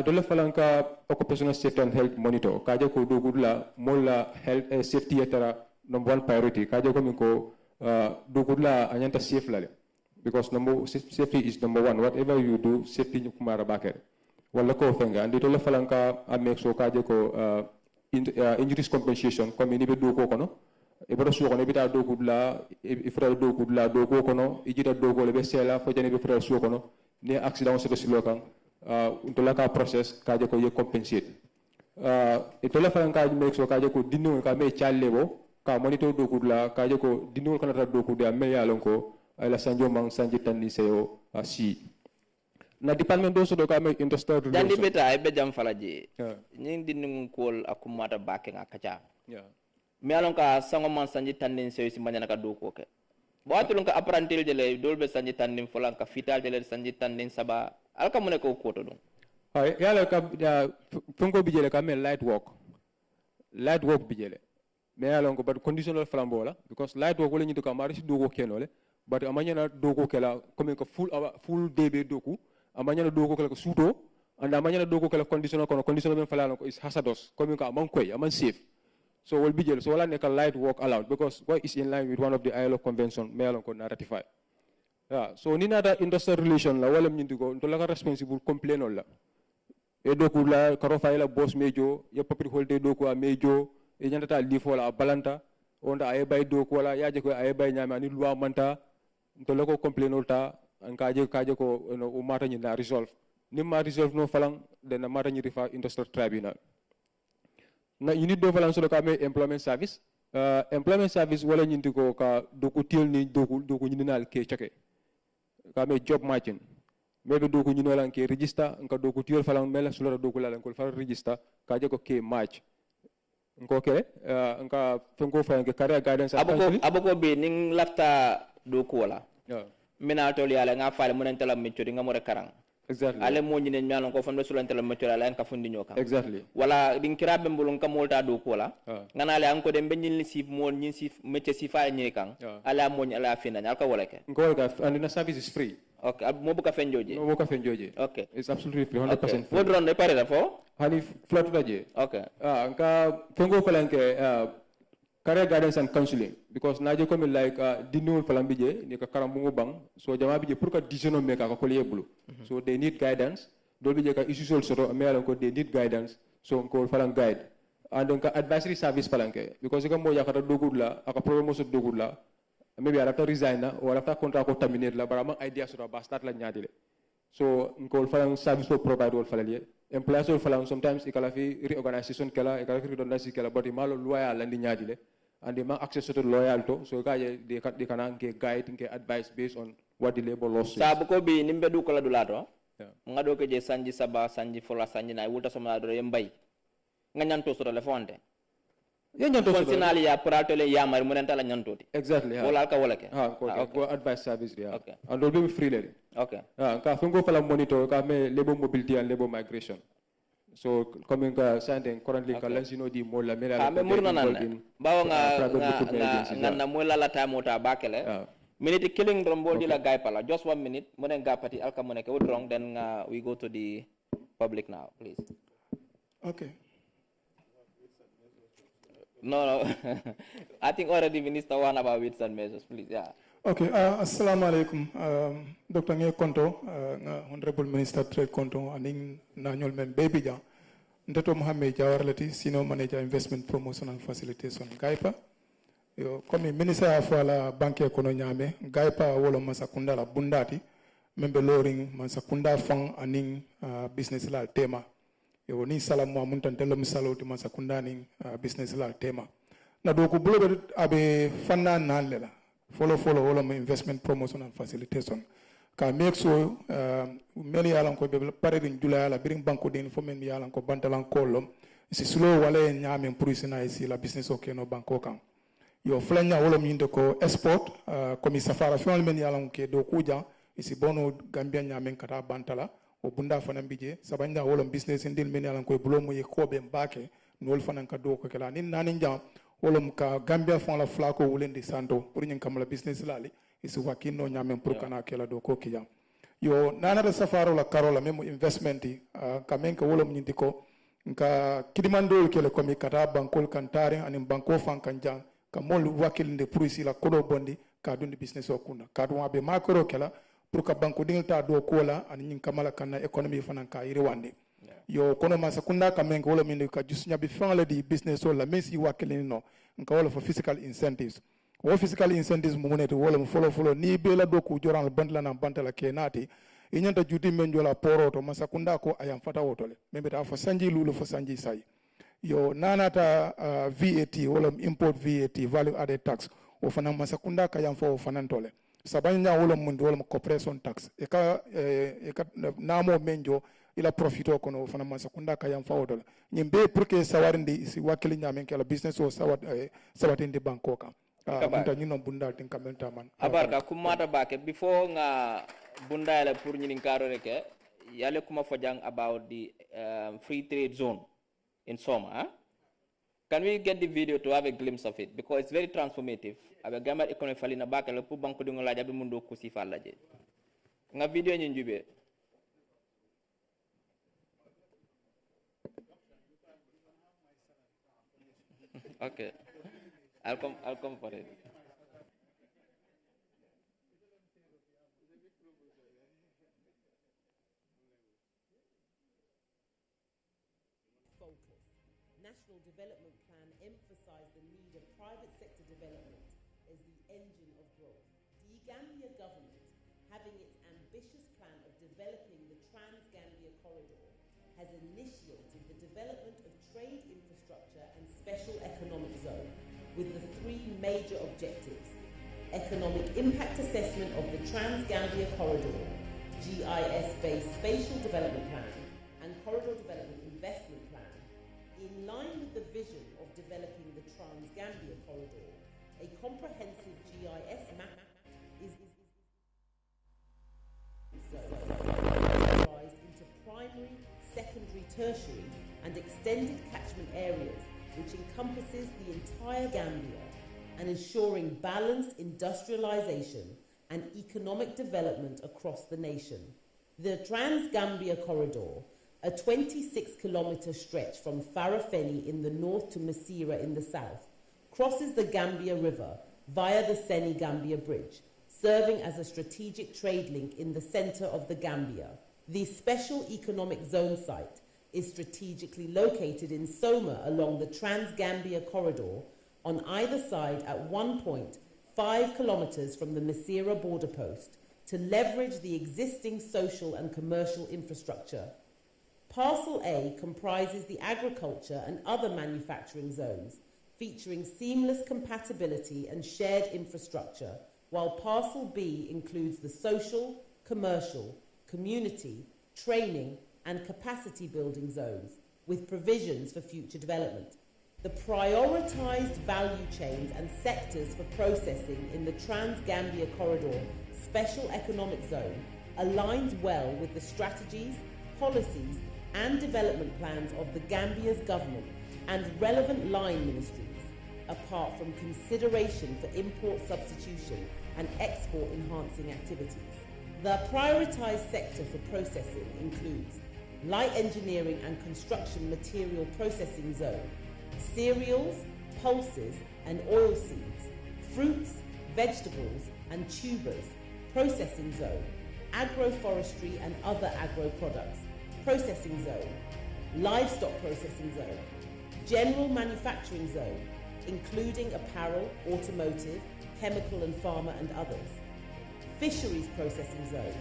[SPEAKER 6] do le falanka occupational safety and health monitor kajo ko do kudla molla health safety etara number one priority kajo ko min ko do kudla anyanta safe lale because safety is number one. Whatever you do, safety you kumara bakere. Wala ko fenga. Andi to la falanka a make so kaje ko injuries compensation. Comme ni be do ko kono. Ibaro su kono ibita do kudla, ifra do kudla do ko kono. Ijita do ko lebe sela fo jani be fra su kono. Ni accident se to silokan. Unto la ka process kaje ko ye compensate. Ito la falanka make so kaje ko dinu ka me challebo ka monitor do kudla kaje ko dinu kana do kudla me yalon ko ala sanjo mang sanji tandi seo si na department do so do ka me industrial relation
[SPEAKER 1] jandi beta e be jam falaje ñing di ngun kol akumata bakke ngakacha me alon ka sango man sanji tandi seo si manyana ka do ko ke bo atulun ka apprenti de le dolbe sanji tandi folan ka fital de le sanji tandi saba alka mune ko ko to dum
[SPEAKER 6] ay yala ka fungo bijele ka me light work bijele me alon ko but conditional flambola because light work wala ñi to ka mari si do ko kenole but amanyana dogo kela comme ko full db doku amanyana dogo kela ko suto and amanyana dogo kela conditional ben falano ko is hazardous comme ko amon koy amon safe so will be so wala nek light work allowed because what is in line with one of the ILO convention melon ko na ratify so ni nada industrial relation la wala nyindi ko to la ka responsible complain la e doku la karo fayla boss mejo ya papri holde doku a mejo e nyandata lifola balanta onda ay bay doku wala yaje ko ay bay nyama ni loi manta to lako complain olta an kaje ko no mata ni na resolve ni ma resolve no falang de na mata ni rifa industrial tribunal na unit do falang so ka me employment service wala ni ko ka doku til ni doku ni nal ke chake ka me job matching maybe doku ni no lan ke register ka doku til falang mela sulo doku la lan ko fa register kaje ko ke match nkoke nka fengo fa nge career guidance
[SPEAKER 1] aboko be ning lafta do ko wala mina to yala nga faale munen tala meccori nga mo re karang
[SPEAKER 6] exactly
[SPEAKER 1] ale mo nyine nyalon ko fambe sulan tala meccori ala en ka fundi nyoka
[SPEAKER 6] exactly
[SPEAKER 1] wala din kirabe mbulun ka molta do ko wala ngana ale anko dem benyin li sif mo nyin sif mecce sifa nye kan ala mo ny ala fina nyal ka wala ke
[SPEAKER 6] ngol ga and the service is free
[SPEAKER 1] okay mo buka fenjoje okay
[SPEAKER 6] it's absolutely free 100% free
[SPEAKER 1] wodron de pare da fo
[SPEAKER 6] hani flot daje
[SPEAKER 1] okay
[SPEAKER 6] nka fengo falanke career guidance and counseling because naje comme like dinul falam bije ni ka karambungo bang so jama bije pour ka decision make ka ko lebulu so they need guidance dol bije ka issue sol soto me ala ko they need guidance so ko falang guide and donc advisory service falanke because ko mo yakata dogudla aka problem so dogudla maybe ala ta resign na or after contract ko terminate la barama idea so ba start la nyaadile so ko falang service ko provide wol falaliye employees wol falang sometimes ikala fi reorganization kala ikala fi redundancy kala but malo loyal landi nyaadile and they have access to loyal to so they can get guide and get advice based on what the labor law says.
[SPEAKER 1] Sabu ko bi nimbe du kala dulato ngado ke je sanji saba sanji fola sanji na wulta somna do yembay nga nyanto so le fonde Konsinali ya puratole ya mari munenta la nyantoti.
[SPEAKER 6] Exactly.
[SPEAKER 1] Wala ka wala ke.
[SPEAKER 6] Okay. Go advice service there.
[SPEAKER 1] Okay.
[SPEAKER 6] And will be free lady.
[SPEAKER 1] Okay.
[SPEAKER 6] Ka fungo fala monitor ka me labor mobility and labor migration. So coming sending currently ka lansino di mo la mera
[SPEAKER 1] la murna nan bawa nga na mo la time ota bakele. Minute killing drum di la guy pala just 1 minute munen gapati alka muneke wrong then we go to the public now please.
[SPEAKER 7] Okay.
[SPEAKER 1] No. I think already Minister one about with some measures, please. Yeah.
[SPEAKER 7] Okay. Assalamu alaikum. Dr. Nge Konto, Honorable Minister Trade Konto, and Nanyol Mem Babija, Ndeto Mohamed Jawarleti, Senior Manager Investment Promotion and Facilitation, Gaipa. Yo, comme Minister Afala Banki Ekononyame, Gaipa Wolo Mansa Kunda la Bundati, Member Loring Mansa Kunda Fang Aning Business La Tema. Yo ni sala mo amuntan telo misalo ti Mansa Kunda ning business la tema na do ko bulo abe fanna nan lela follow wala investment promotion and facilitation ka make so many yalan ko be pare din jula la biring banko den fo men yalan ko bantalan kolom si slow wala nyame purisina isi la business o keno banko kan yo flanya wala minde ko export comme safara fiol men yalan ke do kuja isi bono gambia nyame kata bantala o bunda fana mbije sabanja wolom business ndil men yalan koy bulo moy ko be mbake nol fana ka do ko kala nin nanin jam wolom ka gambia fon la flako wulendi santo pour nyin kam la business lali isi wakino nyame pour kana kala do ko kiyam yo nana da safaro la karola memo investment ka men ka wolom nyindi ko nka kidimandol kele komi kata bankol kantare anim banko fan kanjang ka mol wakil nde pour isi la kodo bondi ka dundi business o kuna ka do abe makoro kala pour que banko dingil ta do kola ani nyin kamala kana economy fanan ka iri wande yo kono Mansa Kunda kamen ko wala min ka jusnya bi fangala di business wala mesi wakilin no nka wala for physical incentives wo physical incentives mu ne to wala mu follow ni be la do ko joran bandla na bantala kenati inyanta juti men jola poro to Mansa Kunda ko ayam fata wotole membe ta fa sanji lulu fa sanji sai yo nanata VAT wala import VAT value added tax o fanan Mansa Kunda ka yam fo fanan tole sabanya wala mun wala corporation tax e ka namo menjo ila profito kono fana Mansa Kunda ka yam fawdol nyimbe pour que sawarindi si wakili nyamen kala business o sawatindi banko ka munta nyino bunda tin kamenta man
[SPEAKER 1] abarka kumata bake before nga bunda la pour nyinin karo reke yale kuma fojang about the free trade zone in Soma huh? Can we get the video to have a glimpse of it because it's very transformative abe gamar economy falina bake la pour banko dingo la jabe mundo ko si falla je nga video nyin jube. Okay, I'll come for it.
[SPEAKER 8] Focus. National Development Plan emphasized the need of private sector development as the engine of growth. The Gambia government, having its ambitious plan of developing the Trans-Gambia corridor, has initiated the development of trade infrastructure and special economic zone with the three major objectives: economic impact assessment of the Trans-Gambia corridor, GIS-based spatial development plan, and corridor development investment plan. In line with the vision of developing the Trans-Gambia corridor, a comprehensive GIS map is categorized into primary, secondary, tertiary, and extended catchment areas, which encompasses the entire Gambia, and ensuring balanced industrialization and economic development across the nation. The Trans-Gambia corridor, a 26-kilometer stretch from Farafenni in the north to Masira in the south, crosses the Gambia River via the Senegambia Bridge, serving as a strategic trade link in the center of the Gambia. The special economic zone site is strategically located in Soma along the Trans-Gambia corridor on either side at 1.5 kilometers from the Masira border post to leverage the existing social and commercial infrastructure. Parcel A comprises the agriculture and other manufacturing zones, featuring seamless compatibility and shared infrastructure, while Parcel B includes the social, commercial, community, training, and capacity building zones, with provisions for future development. The prioritised value chains and sectors for processing in the Trans-Gambia Corridor Special Economic Zone aligns well with the strategies, policies and development plans of the Gambia's government and relevant line ministries, apart from consideration for import substitution and export enhancing activities. The prioritised sector for processing includes light engineering and construction material processing zone, cereals, pulses and oilseeds, fruits, vegetables and tubers processing zone, agroforestry and other agro products processing zone, livestock processing zone, general manufacturing zone, including apparel, automotive, chemical and pharma and others, fisheries processing zone,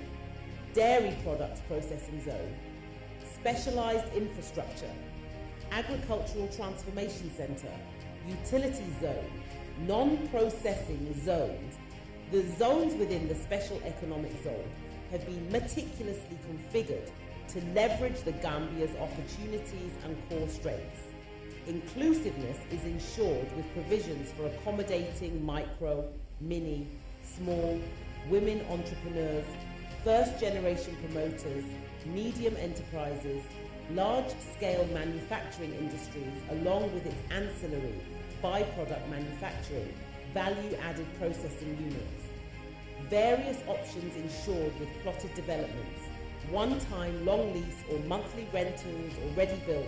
[SPEAKER 8] dairy products processing zone, specialised infrastructure, agricultural transformation centre, utility zone, non-processing zones. The zones within the special economic zone have been meticulously configured to leverage the Gambia's opportunities and core strengths. Inclusiveness is ensured with provisions for accommodating micro, mini, small, women entrepreneurs, first-generation promoters, medium enterprises, large-scale manufacturing industries, along with its ancillary, byproduct manufacturing, value-added processing units. Various options ensured with plotted developments, one-time long lease or monthly rentals or ready-built,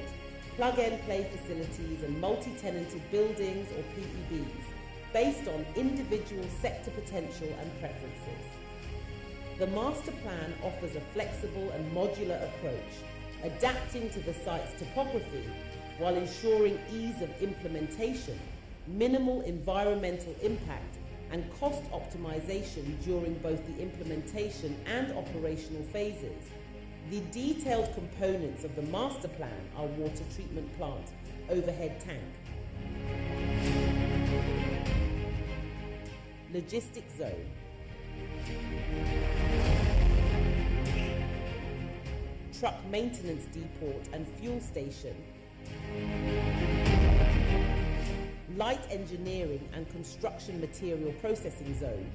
[SPEAKER 8] plug-and-play facilities and multi-tenanted buildings or PEBs, based on individual sector potential and preferences. The master plan offers a flexible and modular approach, adapting to the site's topography while ensuring ease of implementation, minimal environmental impact, and cost optimization during both the implementation and operational phases. The detailed components of the master plan are water treatment plant, overhead tank, logistics zone, truck maintenance depot and fuel station, light engineering and construction material processing zone,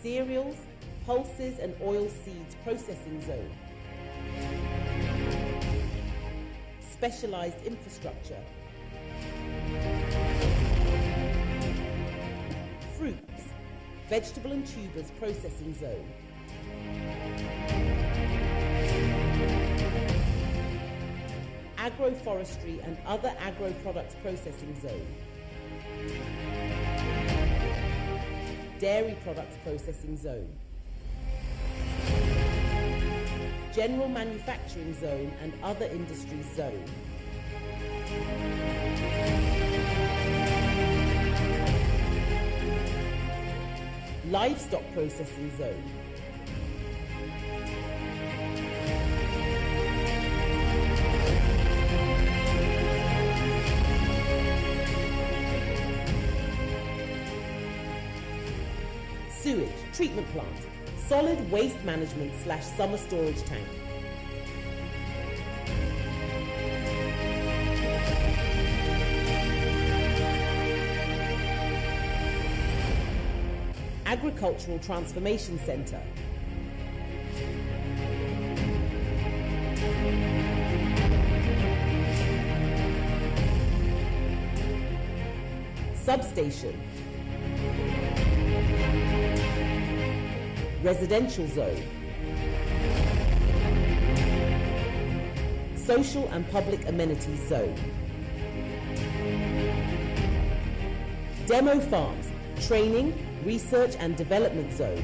[SPEAKER 8] cereals, pulses and oil seeds processing zone, specialised infrastructure, fruits, vegetable and tubers processing zone, agroforestry and other agro products processing zone, dairy products processing zone, general manufacturing zone and other industries zone, livestock processing zone, sewage treatment plant, solid waste management / summer storage tank, agricultural transformation centre, substation, residential zone, social and public amenities zone, demo farms, training, research and development zone,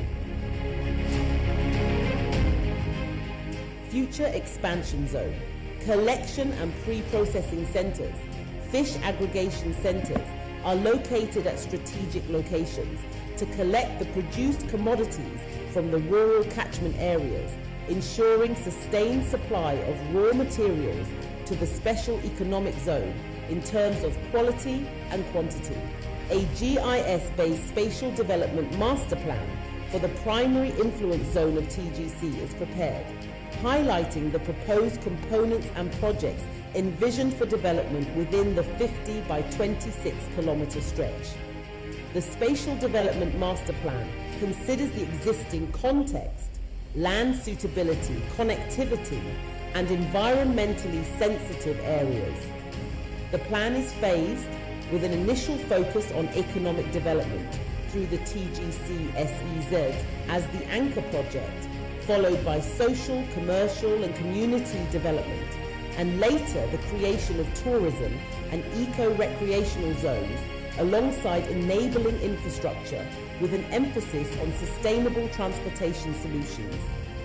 [SPEAKER 8] future expansion zone, collection and pre-processing centres, fish aggregation centres are located at strategic locations to collect the produced commodities from the rural catchment areas, ensuring sustained supply of raw materials to the special economic zone in terms of quality and quantity. A GIS-based spatial development master plan for the primary influence zone of TGC is prepared, highlighting the proposed components and projects envisioned for development within the 50 by 26 kilometre stretch. The Spatial Development Master Plan considers the existing context, land suitability, connectivity, and environmentally sensitive areas. The plan is phased with an initial focus on economic development through the TGC SEZ as the anchor project, followed by social, commercial and community development, and later the creation of tourism and eco-recreational zones alongside enabling infrastructure with an emphasis on sustainable transportation solutions,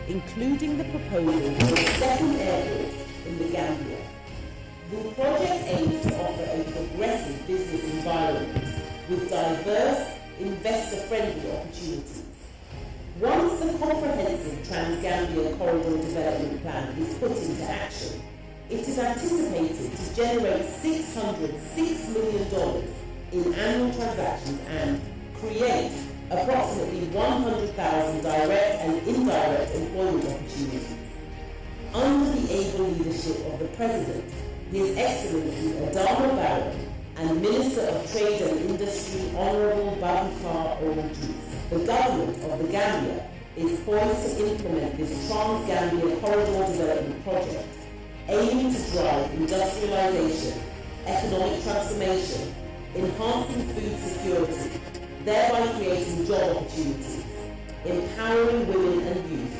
[SPEAKER 8] including the proposal for a second airport in the Gambia. The project aims to offer a progressive business environment with diverse, investor-friendly opportunities. Once the comprehensive Trans-Gambia Corridor Development Plan is put into action, it is anticipated to generate $606 million in annual transactions and create approximately 100,000 direct and indirect employment opportunities. Under the able leadership of the President, His Excellency Adama Barrow, and Minister of Trade and Industry Honourable Babukar Oruju, the government of the Gambia is poised to implement this Trans-Gambia Corridor Development Project, aiming to drive industrialisation, economic transformation, enhancing food security, thereby creating job opportunities, empowering women and youth,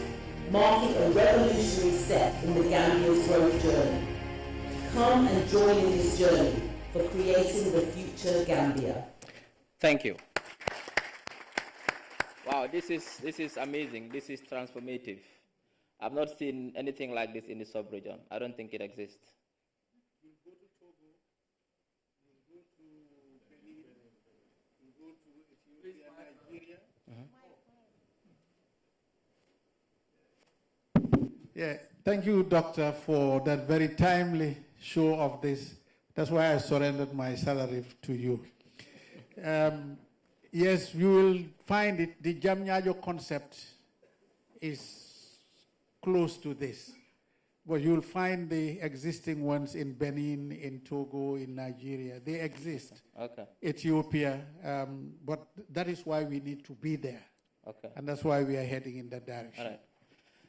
[SPEAKER 8] marking a revolutionary step in the Gambia's growth journey. Come and join in this journey for creating the future Gambia.
[SPEAKER 1] Thank you. Wow, this is amazing. This is transformative. I've not seen anything like this in the sub-region. I don't think it exists.
[SPEAKER 2] You'll go to Togo, you'll go to Benin, you'll go to Ethiopia, Nigeria. Yeah, thank you, Doctor, for that very timely show of this. That's why I surrendered my salary to you. Yes, you will find it, the Jamnyajo concept is close to this. But you'll find the existing ones in Benin, in Togo, in Nigeria. They exist.
[SPEAKER 1] Okay.
[SPEAKER 2] Ethiopia. But that is why we need to be there.
[SPEAKER 1] Okay.
[SPEAKER 2] And that's why we are heading in that direction.
[SPEAKER 1] All right.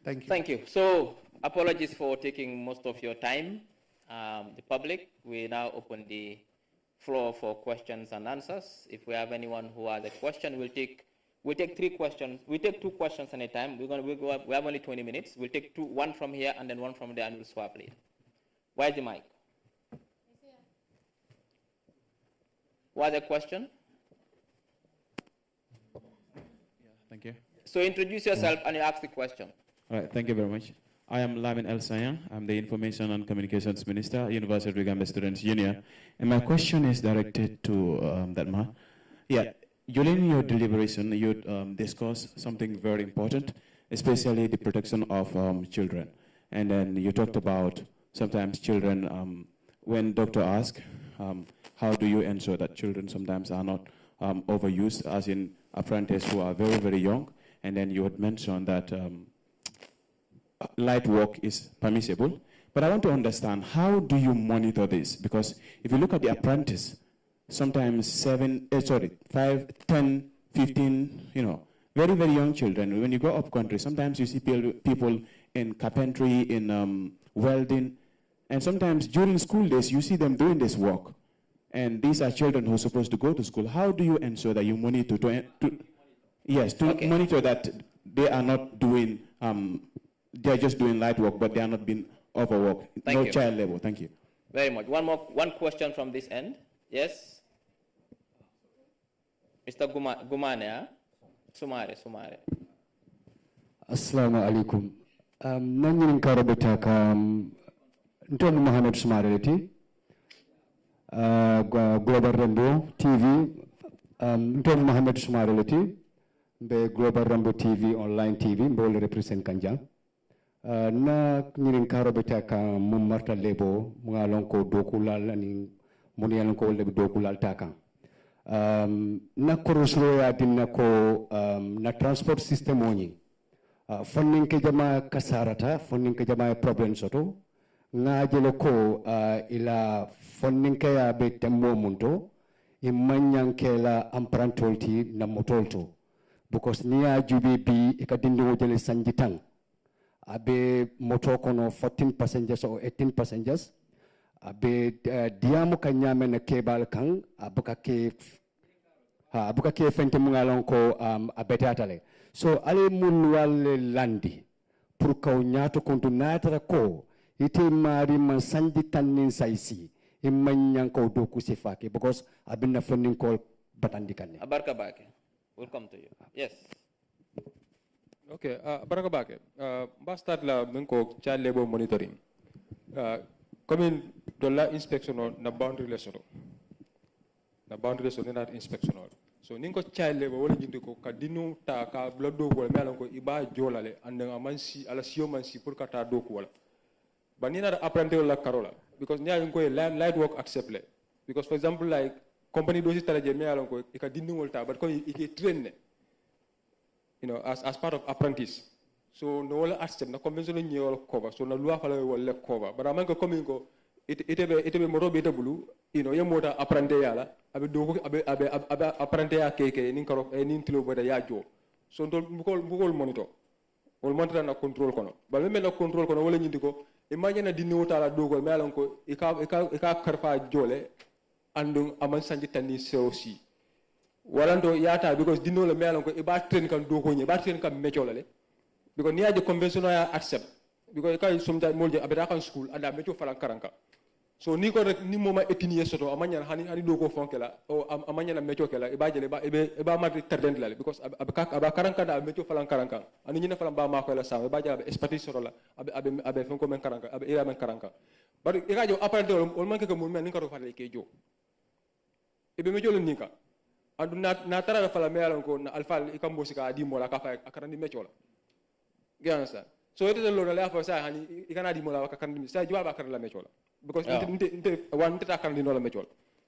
[SPEAKER 2] Thank you.
[SPEAKER 1] Thank you. So, apologies for taking most of your time. The public, we now open the floor for questions and answers. If we have anyone who has a question, we'll take 3 questions. We take 2 questions at a time. We have only 20 minutes. We'll take 2, one from here and then one from there, and we'll swap lead. Where's the mic? What's the question?
[SPEAKER 9] Yeah, thank you.
[SPEAKER 1] So introduce yourself and you ask the question.
[SPEAKER 9] All right, thank you very much. I am Lamin El Sayan. I'm the Information and Communications Minister, University of the Gambia Students' Union. And my question is directed to that man. Yeah, during your deliberation, you discussed something very important, especially the protection of children. And then you talked about sometimes children, when doctor asks, how do you ensure that children sometimes are not overused, as in apprentices who are very, very young. And then you had mentioned that light work is permissible. But I want to understand, how do you monitor this? Because if you look at the apprentice, sometimes 5, 10, 15, very, very young children. When you go up country, sometimes you see people in carpentry, in welding, and sometimes during school days, you see them doing this work. And these are children who are supposed to go to school. How do you ensure that you monitor monitor that they are not doing, they are just doing light work, but they are not being overworked? No child labor. Thank you.
[SPEAKER 1] Very much. One question from this end. Yes? Mr. Gumane, Sumare.
[SPEAKER 10] Assalamu alaikum. Nanyin karabata kam Nton Mohammed Sumareleti, Global Rambo TV, Nton Mohammed Sumareleti, the Global Rambo TV, online TV, Mbole represent Kanjang. Na nyirin karabata kam Mumarta Lebo, Mungalonko Dokula, and muni yalan ko le do kulal takan na korosro ya dinna ko na transport system oni fonnin ke jama kasarata fonnin ke jama problem soto ngajelo ko ila fonnin ke ya be temmo munto immanyan ke la empruntelti na motolto because niya jubi bi e ka dindu jele sanjitang abe moto kono 14 passengers or 18 passengers abe diamu kanyame na kebal kan abuka ke fente mungalon ko abetatale so ale mun wal landi pour kaw nyaato kontu natara ko ite mari man sanji tannin saisi immanyan ko do ku sifake because abinna funding call batandi kanne
[SPEAKER 1] abarka bake welcome to you yes.
[SPEAKER 6] Okay, baraka bake. Start la menko child labor monitoring. Coming to la inspection on na boundary lesson. Na boundary lesson na inspection on. So ninko child labor wala jindi ko kadinu ta ka blood do wala melan ko iba jolale andanga mansi ala sio mansi pour kata do ko wala. Banina da apprenti wala karola because nya ko light work acceptable. Because for example like company do si taraje melan ko ikadinu wala but ko ike train ne. You know, as part of apprentice. So no wala accept na convention ni wala cover. So na loi fala wala cover. But amanko coming ko itebe moro beta bulu. You know, ye moda apprenti yala. Abe do abe apprenti ya keke nin karo nin tilo boda ya jo. So ndol bukol monitor. Wol monitor na control kono. Ba me na control kono wala nyindi ko imagine na dinno tala dogo me alon ko ika karfa jole andung aman sanji tani seosi. Walando yata because dino le melon ko iba train kan do ko ni ba train kan mecho le because niya je conventional ya accept because ka sometimes molje abeta kan school anda mecho falan karanka so ni ko rek ni moma etini soto amanya hani do ko fonkela o amanya na mecho kela iba jele iba ma terdent la because aba karanka da mecho falan karanka ani ni na falan ba ma ko la sa ba ja expertise soto la abe fonko men karanka abe ira men karanka but ira jo apparently on manke ko mun men ni ko fa le ke jo ibe mecho le ninka andu na tara fala me alon ko na alfal ikambo sika di mola ka fa akarandi mechola gansa so ite lo na la fa sa hani ikana di mola ka kandi sa jwa ba karala mechola because inte wan ta karandi no la mechola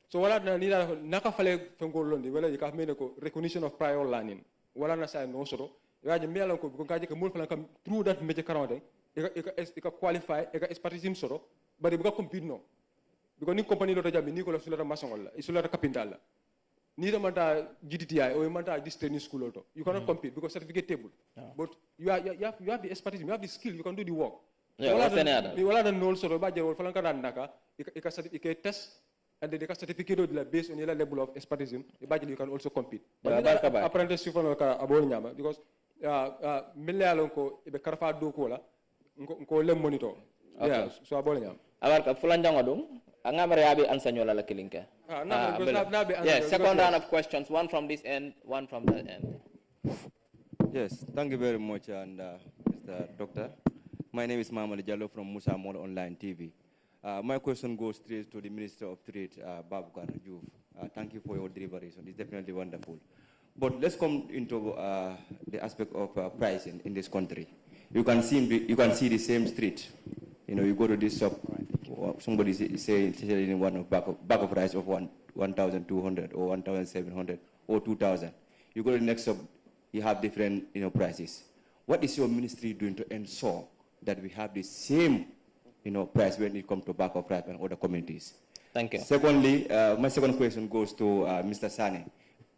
[SPEAKER 6] so wala na ni na ka fale fengo londi wala ka mene ko recognition of prior learning wala na sa no soro yaje me alon ko ka je ka mul fala kam through that meje karande ika qualify ika expertise soro bari bu ka compete no because ni company lo ta jambi ni ko la sulata mason wala isulata capital la neither manta GTTI or manta this training school auto. You cannot compete because certificate table. But you have the expertise, you have the skill, you can do the work. You will have no sort of budget or falanka naka. You can test and then the certificate based on your level of expertise. The budget you can also compete. But apprenticeship for abol because mille alonko ibe karfa do ko la ko le monitor. Yeah, so abol nyama.
[SPEAKER 1] Abarka fulanjango dum. La kilinka. Yes, second round of questions, one from this end, one from that end.
[SPEAKER 11] Yes, thank you very much, and Mr. Doctor. My name is Mamad Jallo from Musa Mall Online TV. My question goes straight to the Minister of Trade, Babukar Juve. Thank you for your deliberation. It's definitely wonderful. But let's come into the aspect of pricing in this country. You can see the same street. You know, you go to this shop, somebody is saying one of bag of rice of 1,200 or 1,700 or 2,000. You go to the next shop, you have different prices. What is your ministry doing to ensure that we have the same price when it comes to bag of rice and other communities?
[SPEAKER 1] Thank you.
[SPEAKER 11] Secondly, my second question goes to Mr. Sane.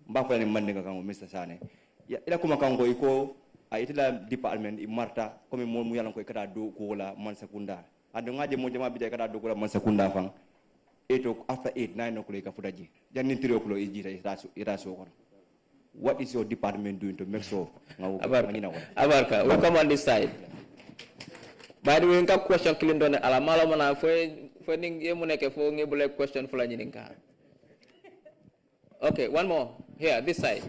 [SPEAKER 11] Mr. Sane. Ila kuma kango iko itila department imarta komi mo yalan ko ikata do ko la Mansa Kunda. Ando ngaje mo jama bi ikata do ko la Mansa Kunda fang. Eto after 8-9 o'clock ka futaji. Janni 3 o'clock ira so ko. What is your department doing to make sure
[SPEAKER 1] Abarka, we come on this side. By the way, we have question killing don ala malo mana fo ning yemu nek fo ngebule question fula nyininka. Okay, one more. Here, this side.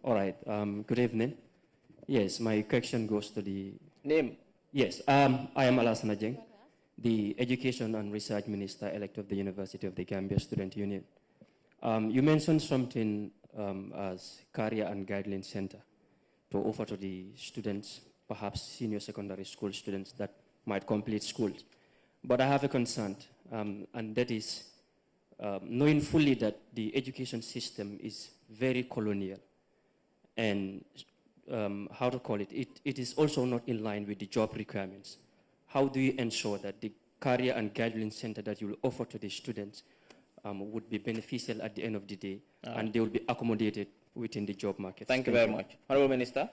[SPEAKER 12] All right. Good evening. Yes, my question goes to the
[SPEAKER 1] name.
[SPEAKER 12] Yes, I am Alassane Dieng, the Education and Research Minister elect of the University of the Gambia Student Union. You mentioned something as Career and Guidelines Center to offer to the students, perhaps senior secondary school students that might complete school. But I have a concern, and that is knowing fully that the education system is very colonial, and how to call it, it is also not in line with the job requirements. How do you ensure that the career and guideline center that you will offer to the students would be beneficial at the end of the day, and they will be accommodated within the job market?
[SPEAKER 1] Thank you very much. Honorable Minister.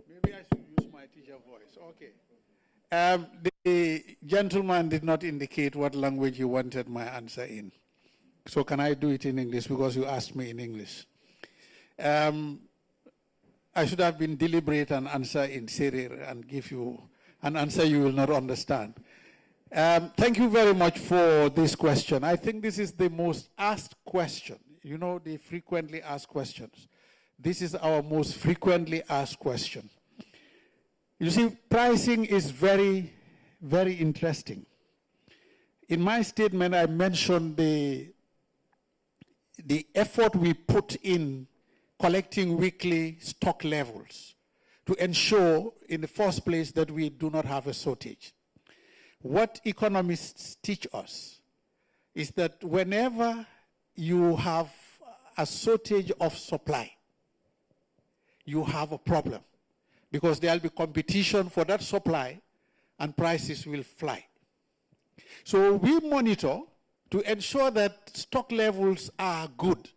[SPEAKER 2] Maybe I should use my teacher voice. Okay. The gentleman did not indicate what language he wanted my answer in. So can I do it in English because you asked me in English? I should have been deliberate and answer in Serer and give you an answer you will not understand. Thank you very much for this question. I think this is the most asked question. You know, the frequently asked questions. This is our most frequently asked question. You see, pricing is very, very interesting. In my statement, I mentioned the effort we put in collecting weekly stock levels to ensure, in the first place, that we do not have a shortage. What economists teach us is that whenever you have a shortage of supply, you have a problem, because there will be competition for that supply and prices will fly. So we monitor to ensure that stock levels are good.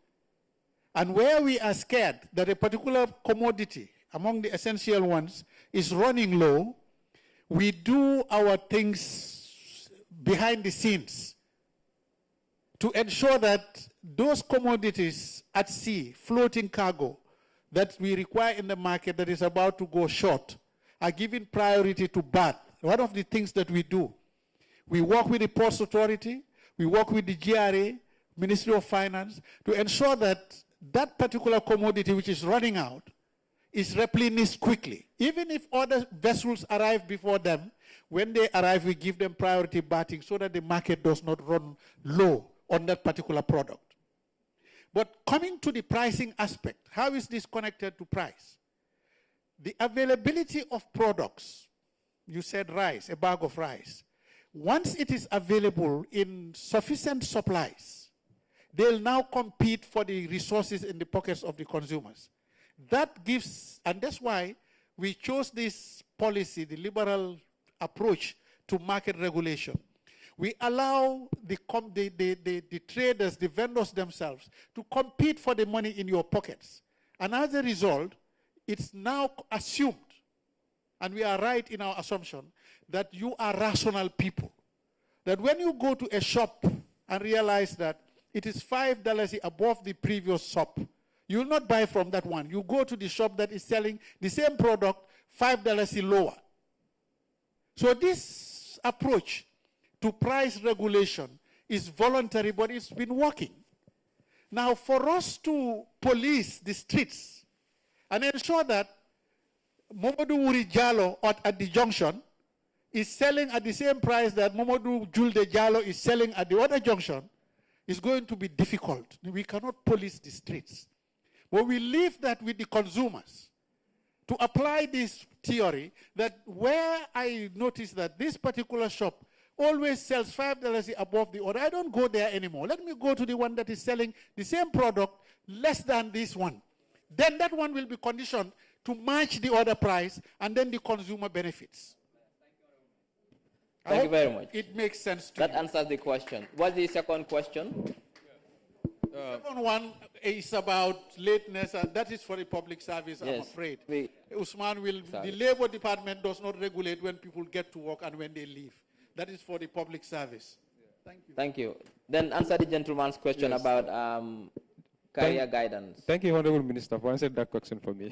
[SPEAKER 2] And where we are scared that a particular commodity, among the essential ones, is running low, we do our things behind the scenes to ensure that those commodities at sea, floating cargo, that we require in the market that is about to go short, are given priority to berth. One of the things that we do, we work with the Ports Authority, we work with the GRA, Ministry of Finance, to ensure that that particular commodity which is running out is replenished quickly. Even if other vessels arrive before them, when they arrive, we give them priority berthing so that the market does not run low on that particular product. But coming to the pricing aspect, how is this connected to price? The availability of products, you said rice, a bag of rice. Once it is available in sufficient supplies, they'll now compete for the resources in the pockets of the consumers. That gives, and that's why we chose this policy, the liberal approach to market regulation. We allow the traders, the vendors themselves, to compete for the money in your pockets. And as a result, it's now assumed, and we are right in our assumption, that you are rational people. That when you go to a shop and realize that it is $5 above the previous shop, you will not buy from that one. You go to the shop that is selling the same product $5 lower. So this approach to price regulation is voluntary, but it's been working. Now, for us to police the streets and ensure that Momodu Wuri Jalo at the junction is selling at the same price that Momodu Julde Jalo is selling at the other junction, is going to be difficult. We cannot police the streets. But we leave that with the consumers to apply this theory that where I notice that this particular shop always sells $5 above the other, I don't go there anymore. Let me go to the one that is selling the same product less than this one. Then that one will be conditioned to match the other price, and then the consumer benefits.
[SPEAKER 1] Thank you very much.
[SPEAKER 2] It makes sense to
[SPEAKER 1] That
[SPEAKER 2] you.
[SPEAKER 1] answers the question. What's the second question?
[SPEAKER 2] The second one is about lateness, and that is for the public service, I'm
[SPEAKER 1] Yes.
[SPEAKER 2] afraid. Usman will, the Labor Department does not regulate when people get to work and when they leave. That is for the public service. Thank you.
[SPEAKER 1] Thank you. Then answer the gentleman's question
[SPEAKER 6] Yes.
[SPEAKER 1] about career guidance.
[SPEAKER 6] Thank you, Honorable Minister, for answering that question for me.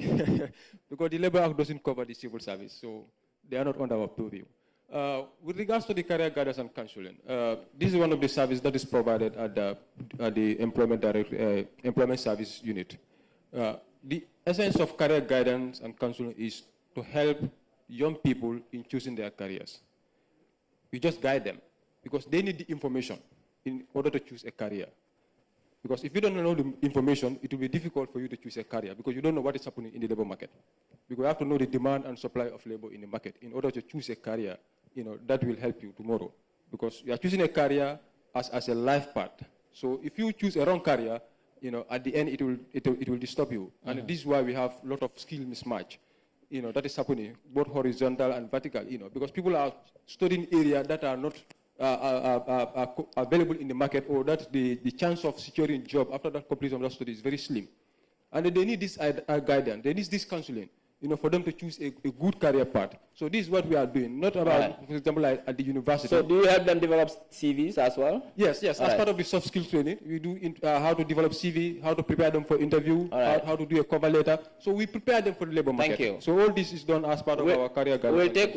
[SPEAKER 6] Because the Labour Act doesn't cover the civil service, so they are not under our purview. With regards to the career guidance and counseling, this is one of the services that is provided at the Employment Service Unit. the essence of career guidance and counseling is to help young people in choosing their careers. You just guide them because they need the information in order to choose a career. Because if you don't know the information, it will be difficult for you to choose a career because you don't know what is happening in the labor market. Because you have to know the demand and supply of labor in the market in order to choose a career, that will help you tomorrow. Because you are choosing a career as a life path. So if you choose a wrong career, at the end it will disturb you. And this is why we have a lot of skill mismatch. That is happening, both horizontal and vertical, because people are studying areas that are not available in the market, or that the chance of securing a job after that completion of that study is very slim. And they need this guidance, they need this counseling, for them to choose a good career path. So this is what we are doing, not about, for example, at the university.
[SPEAKER 1] So do you help them develop CVs as well?
[SPEAKER 6] Yes. As part of the soft skills training, we do how to develop CV, how to prepare them for interview, how to do a cover letter. So we prepare them for the labor market.
[SPEAKER 1] Thank you.
[SPEAKER 6] So all this is done as part of our career guidance.
[SPEAKER 1] We'll take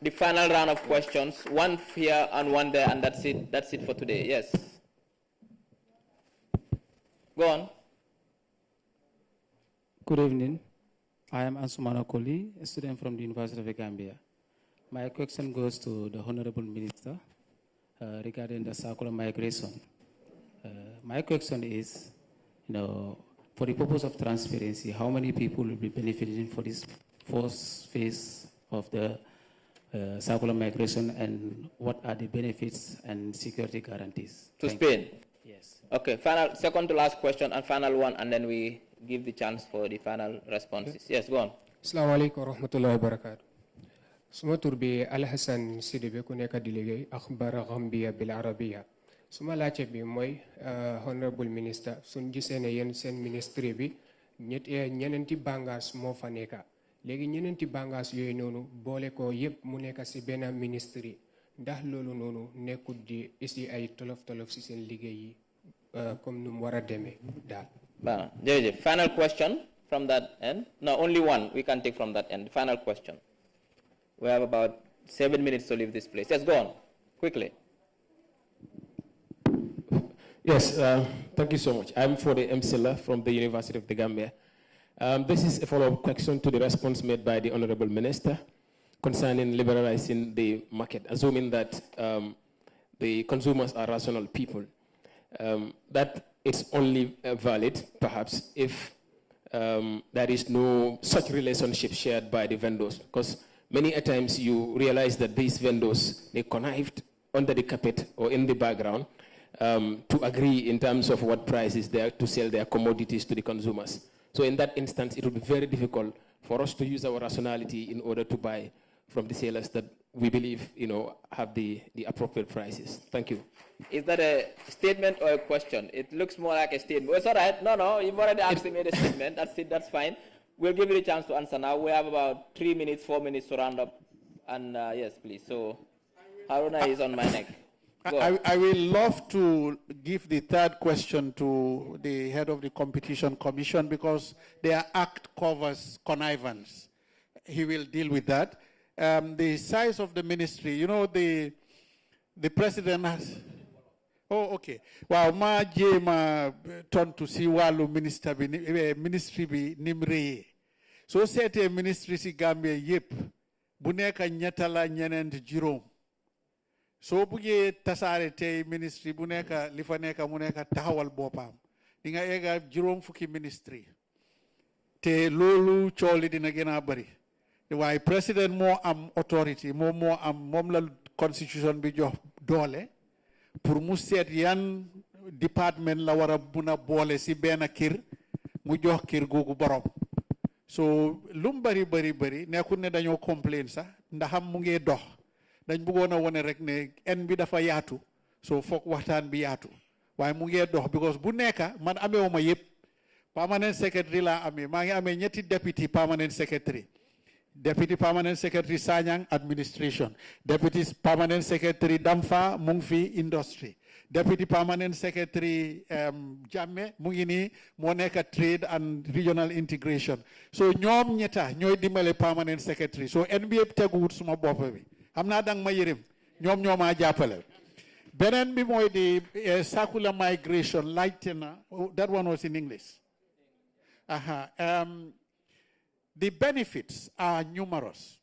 [SPEAKER 1] the final round of questions, one here and one there, and that's it. That's it for today. Yes. Go on.
[SPEAKER 13] Good evening. I am Ansumana Koli, a student from the University of the Gambia. My question goes to the Honorable Minister regarding the circular migration. My question is, for the purpose of transparency, how many people will be benefiting for this first phase of the circular migration, and what are the benefits and security guarantees?
[SPEAKER 1] To Spain?
[SPEAKER 13] Yes.
[SPEAKER 1] Okay, second to last question and final one, and then we give the chance for the final responses. Yes, go on.
[SPEAKER 14] Assalamu alaikum wa rahmatullahi wa barakatuh. Suma turbi Al-Hassan Sidibe ku nekk di liggéey akhbar Gambia bil Arabiya. Suma laajte bi mooy Honorable Minister suñ gisee ne yéen seen ministry bi ñeneenti bàngaas moo fa nekka. Léegi ñeneenti bàngaas yooyu noonu boole ko yépp mu nekk si benn ministry. Ndax loolu noonu nekkul di isi ay tolof si seen liggéey yi comme nu mu war a demee daal.
[SPEAKER 1] Final question from that end. No, only one we can take from that end. Final question. We have about 7 minutes to leave this place. Yes, go on, quickly.
[SPEAKER 15] Yes, thank you so much. I'm for the MCLA from the University of the Gambia. This is a follow-up question to the response made by the Honorable Minister concerning liberalizing the market, assuming that the consumers are rational people. That it's only valid, perhaps, if there is no such relationship shared by the vendors. Because many a times you realize that these vendors, they connived under the carpet or in the background to agree in terms of what price is there to sell their commodities to the consumers. So in that instance, it will be very difficult for us to use our rationality in order to buy from the sellers that we believe, have the appropriate prices. Thank you.
[SPEAKER 1] Is that a statement or a question? It looks more like a statement. It's all right. No, you've already asked me a statement. That's it. That's fine. We'll give you a chance to answer now. We have about 3 minutes, 4 minutes to round up. And yes, please. So Haruna is on my neck.
[SPEAKER 2] I will love to give the third question to the head of the Competition Commission because their act covers connivance. He will deal with that. The size of the ministry, the president has... Oh, okay. Wow, ma jema turn to see walu ministry bi nimreye. So sete ministry si Gambia yep buneka nyatala nyenent jirom. So buge tasare te ministry buneka lifaneka muneka tahawal bopam. Dinga ega jirom fuki ministry. Te lolu choli dina gena bari. Why president mo am authority mo am mom la constitution bi jox dole. Pour mu seet yan département la war a mun a boole si benn kër mu jox kër googu borom so lu mu bari nekkul ne dañoo complain sax ndaxam mu ngee dox dañ bëggoon a wone rek ne en bi dafa yaatu so foog waxtaan bi yaatu waaye mu ngee dox because bu nekka man ameewuma yëpp permanent secretary laa amee maa ngi amee ñetti deputy permanent secretary Deputy Permanent Secretary Sanyang, Administration. Deputy Permanent Secretary Damfa, Mungfi, Industry. Deputy Permanent Secretary Jamme, Mungini, Moneka Trade and Regional Integration. So, nyom nyeta, nyoy dimele Permanent Secretary. So, NBA tegut suma bopawi. Amna dang mayirim, nyom a japale. Benen bi moy the circular migration, lightena, that one was in English. The benefits are numerous.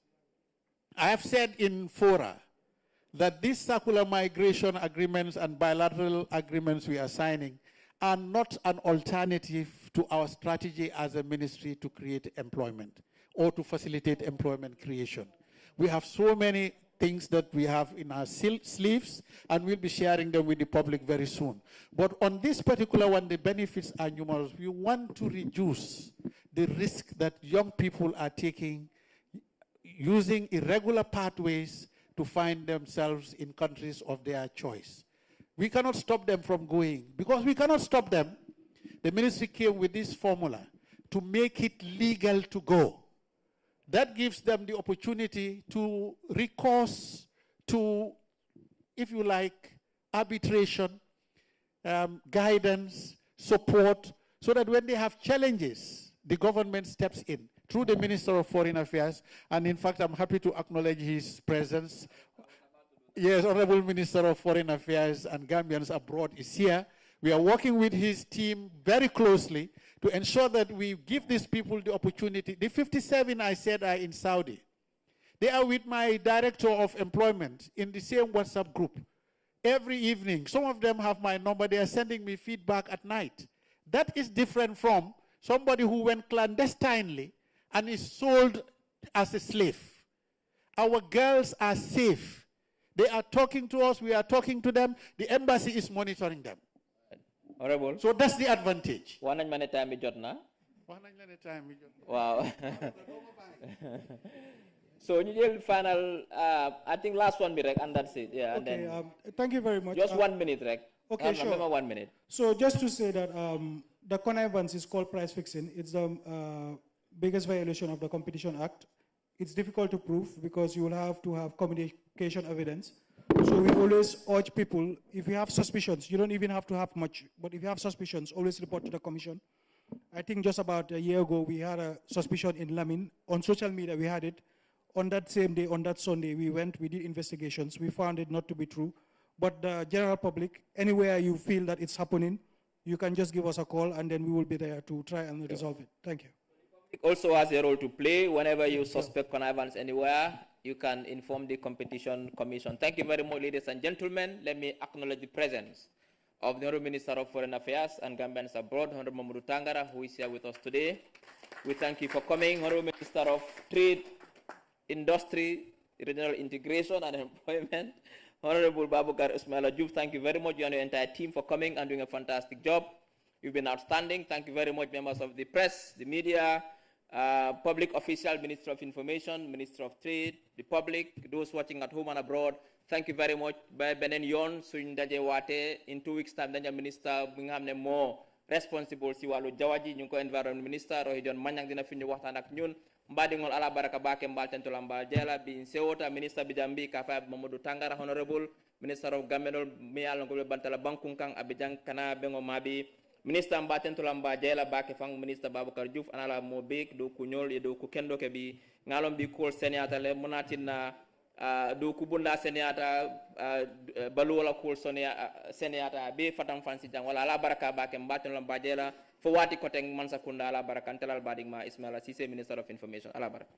[SPEAKER 2] I have said in fora that these circular migration agreements and bilateral agreements we are signing are not an alternative to our strategy as a ministry to create employment or to facilitate employment creation. We have so many things that we have in our sleeves, and we'll be sharing them with the public very soon. But on this particular one, the benefits are numerous. We want to reduce the risk that young people are taking using irregular pathways to find themselves in countries of their choice. We cannot stop them from going. Because we cannot stop them, the ministry came with this formula to make it legal to go. That gives them the opportunity to recourse to, if you like, arbitration, guidance, support, so that when they have challenges, the government steps in through the Minister of Foreign Affairs. And in fact, I'm happy to acknowledge his presence. Yes, Honorable Minister of Foreign Affairs and Gambians abroad is here. We are working with his team very closely to ensure that we give these people the opportunity. The 57 I said are in Saudi. They are with my director of employment in the same WhatsApp group. Every evening, some of them have my number. They are sending me feedback at night. That is different from somebody who went clandestinely and is sold as a slave. Our girls are safe. They are talking to us. We are talking to them. The embassy is monitoring them.
[SPEAKER 1] Honorable.
[SPEAKER 2] So that's the advantage.
[SPEAKER 1] Wow. So you will final, I think last one minute, and that's it. Yeah.
[SPEAKER 5] Okay,
[SPEAKER 1] and then
[SPEAKER 5] thank you very much.
[SPEAKER 1] Just 1 minute, Rek.
[SPEAKER 5] Okay, sure.
[SPEAKER 1] 1 minute.
[SPEAKER 5] So just to say that the connivance is called price fixing. It's the biggest violation of the Competition Act. It's difficult to prove because you will have to have communication evidence. So we always urge people, if you have suspicions, you don't even have to have much, but if you have suspicions, always report to the commission. I think just about a year ago, we had a suspicion in Lamin. On social media, we had it. On that same day, on that Sunday, we did investigations. We found it not to be true. But the general public, anywhere you feel that it's happening, you can just give us a call, and then we will be there to try and resolve it. Thank you.
[SPEAKER 1] It also has a role to play. Whenever you suspect connivance anywhere, you can inform the Competition Commission. Thank you very much, ladies and gentlemen. Let me acknowledge the presence of the Honorable Minister of Foreign Affairs and Gambians abroad, Honorable Mamadou Tangara, who is here with us today. We thank you for coming. Honorable Minister of Trade, Industry, Regional Integration and Employment, Honorable Babukar Ismaila Diouf, thank you very much, you and your entire team, for coming and doing a fantastic job. You've been outstanding. Thank you very much, members of the press, the media, public officials, Minister of Information, Minister of Trade, the public, those watching at home and abroad. Thank you very much. By Benen Yon, suñ daje waate in 2 weeks time dañu minister bi nga xamne mo responsible si walu jawaji ñu ko environment minister rohi don mañang dina fi ñu waxtaan ak ñun mbadi ngol ala baraka bake mbal tentola mbal jela bi sewota minister bi jambi ka fa Mamadou Tangara honorable minister of Gamenol mi yalla ko bantala bankun kan abidjan kana bengo mabi minister mbal tentola mbal jela bake fang minister Babukar Diouf anala mo bek do ku ñol e do ku kendo ke bi ngalom bi kol seniata le munatina do kubunda seniata balu wala kul sonia seniata be fatam fansi jang wala la baraka bake mbaton la bajela fo wati koteng Mansa Kunda ala baraka antelal badigma Ismaila Cissé Minister of Information ala baraka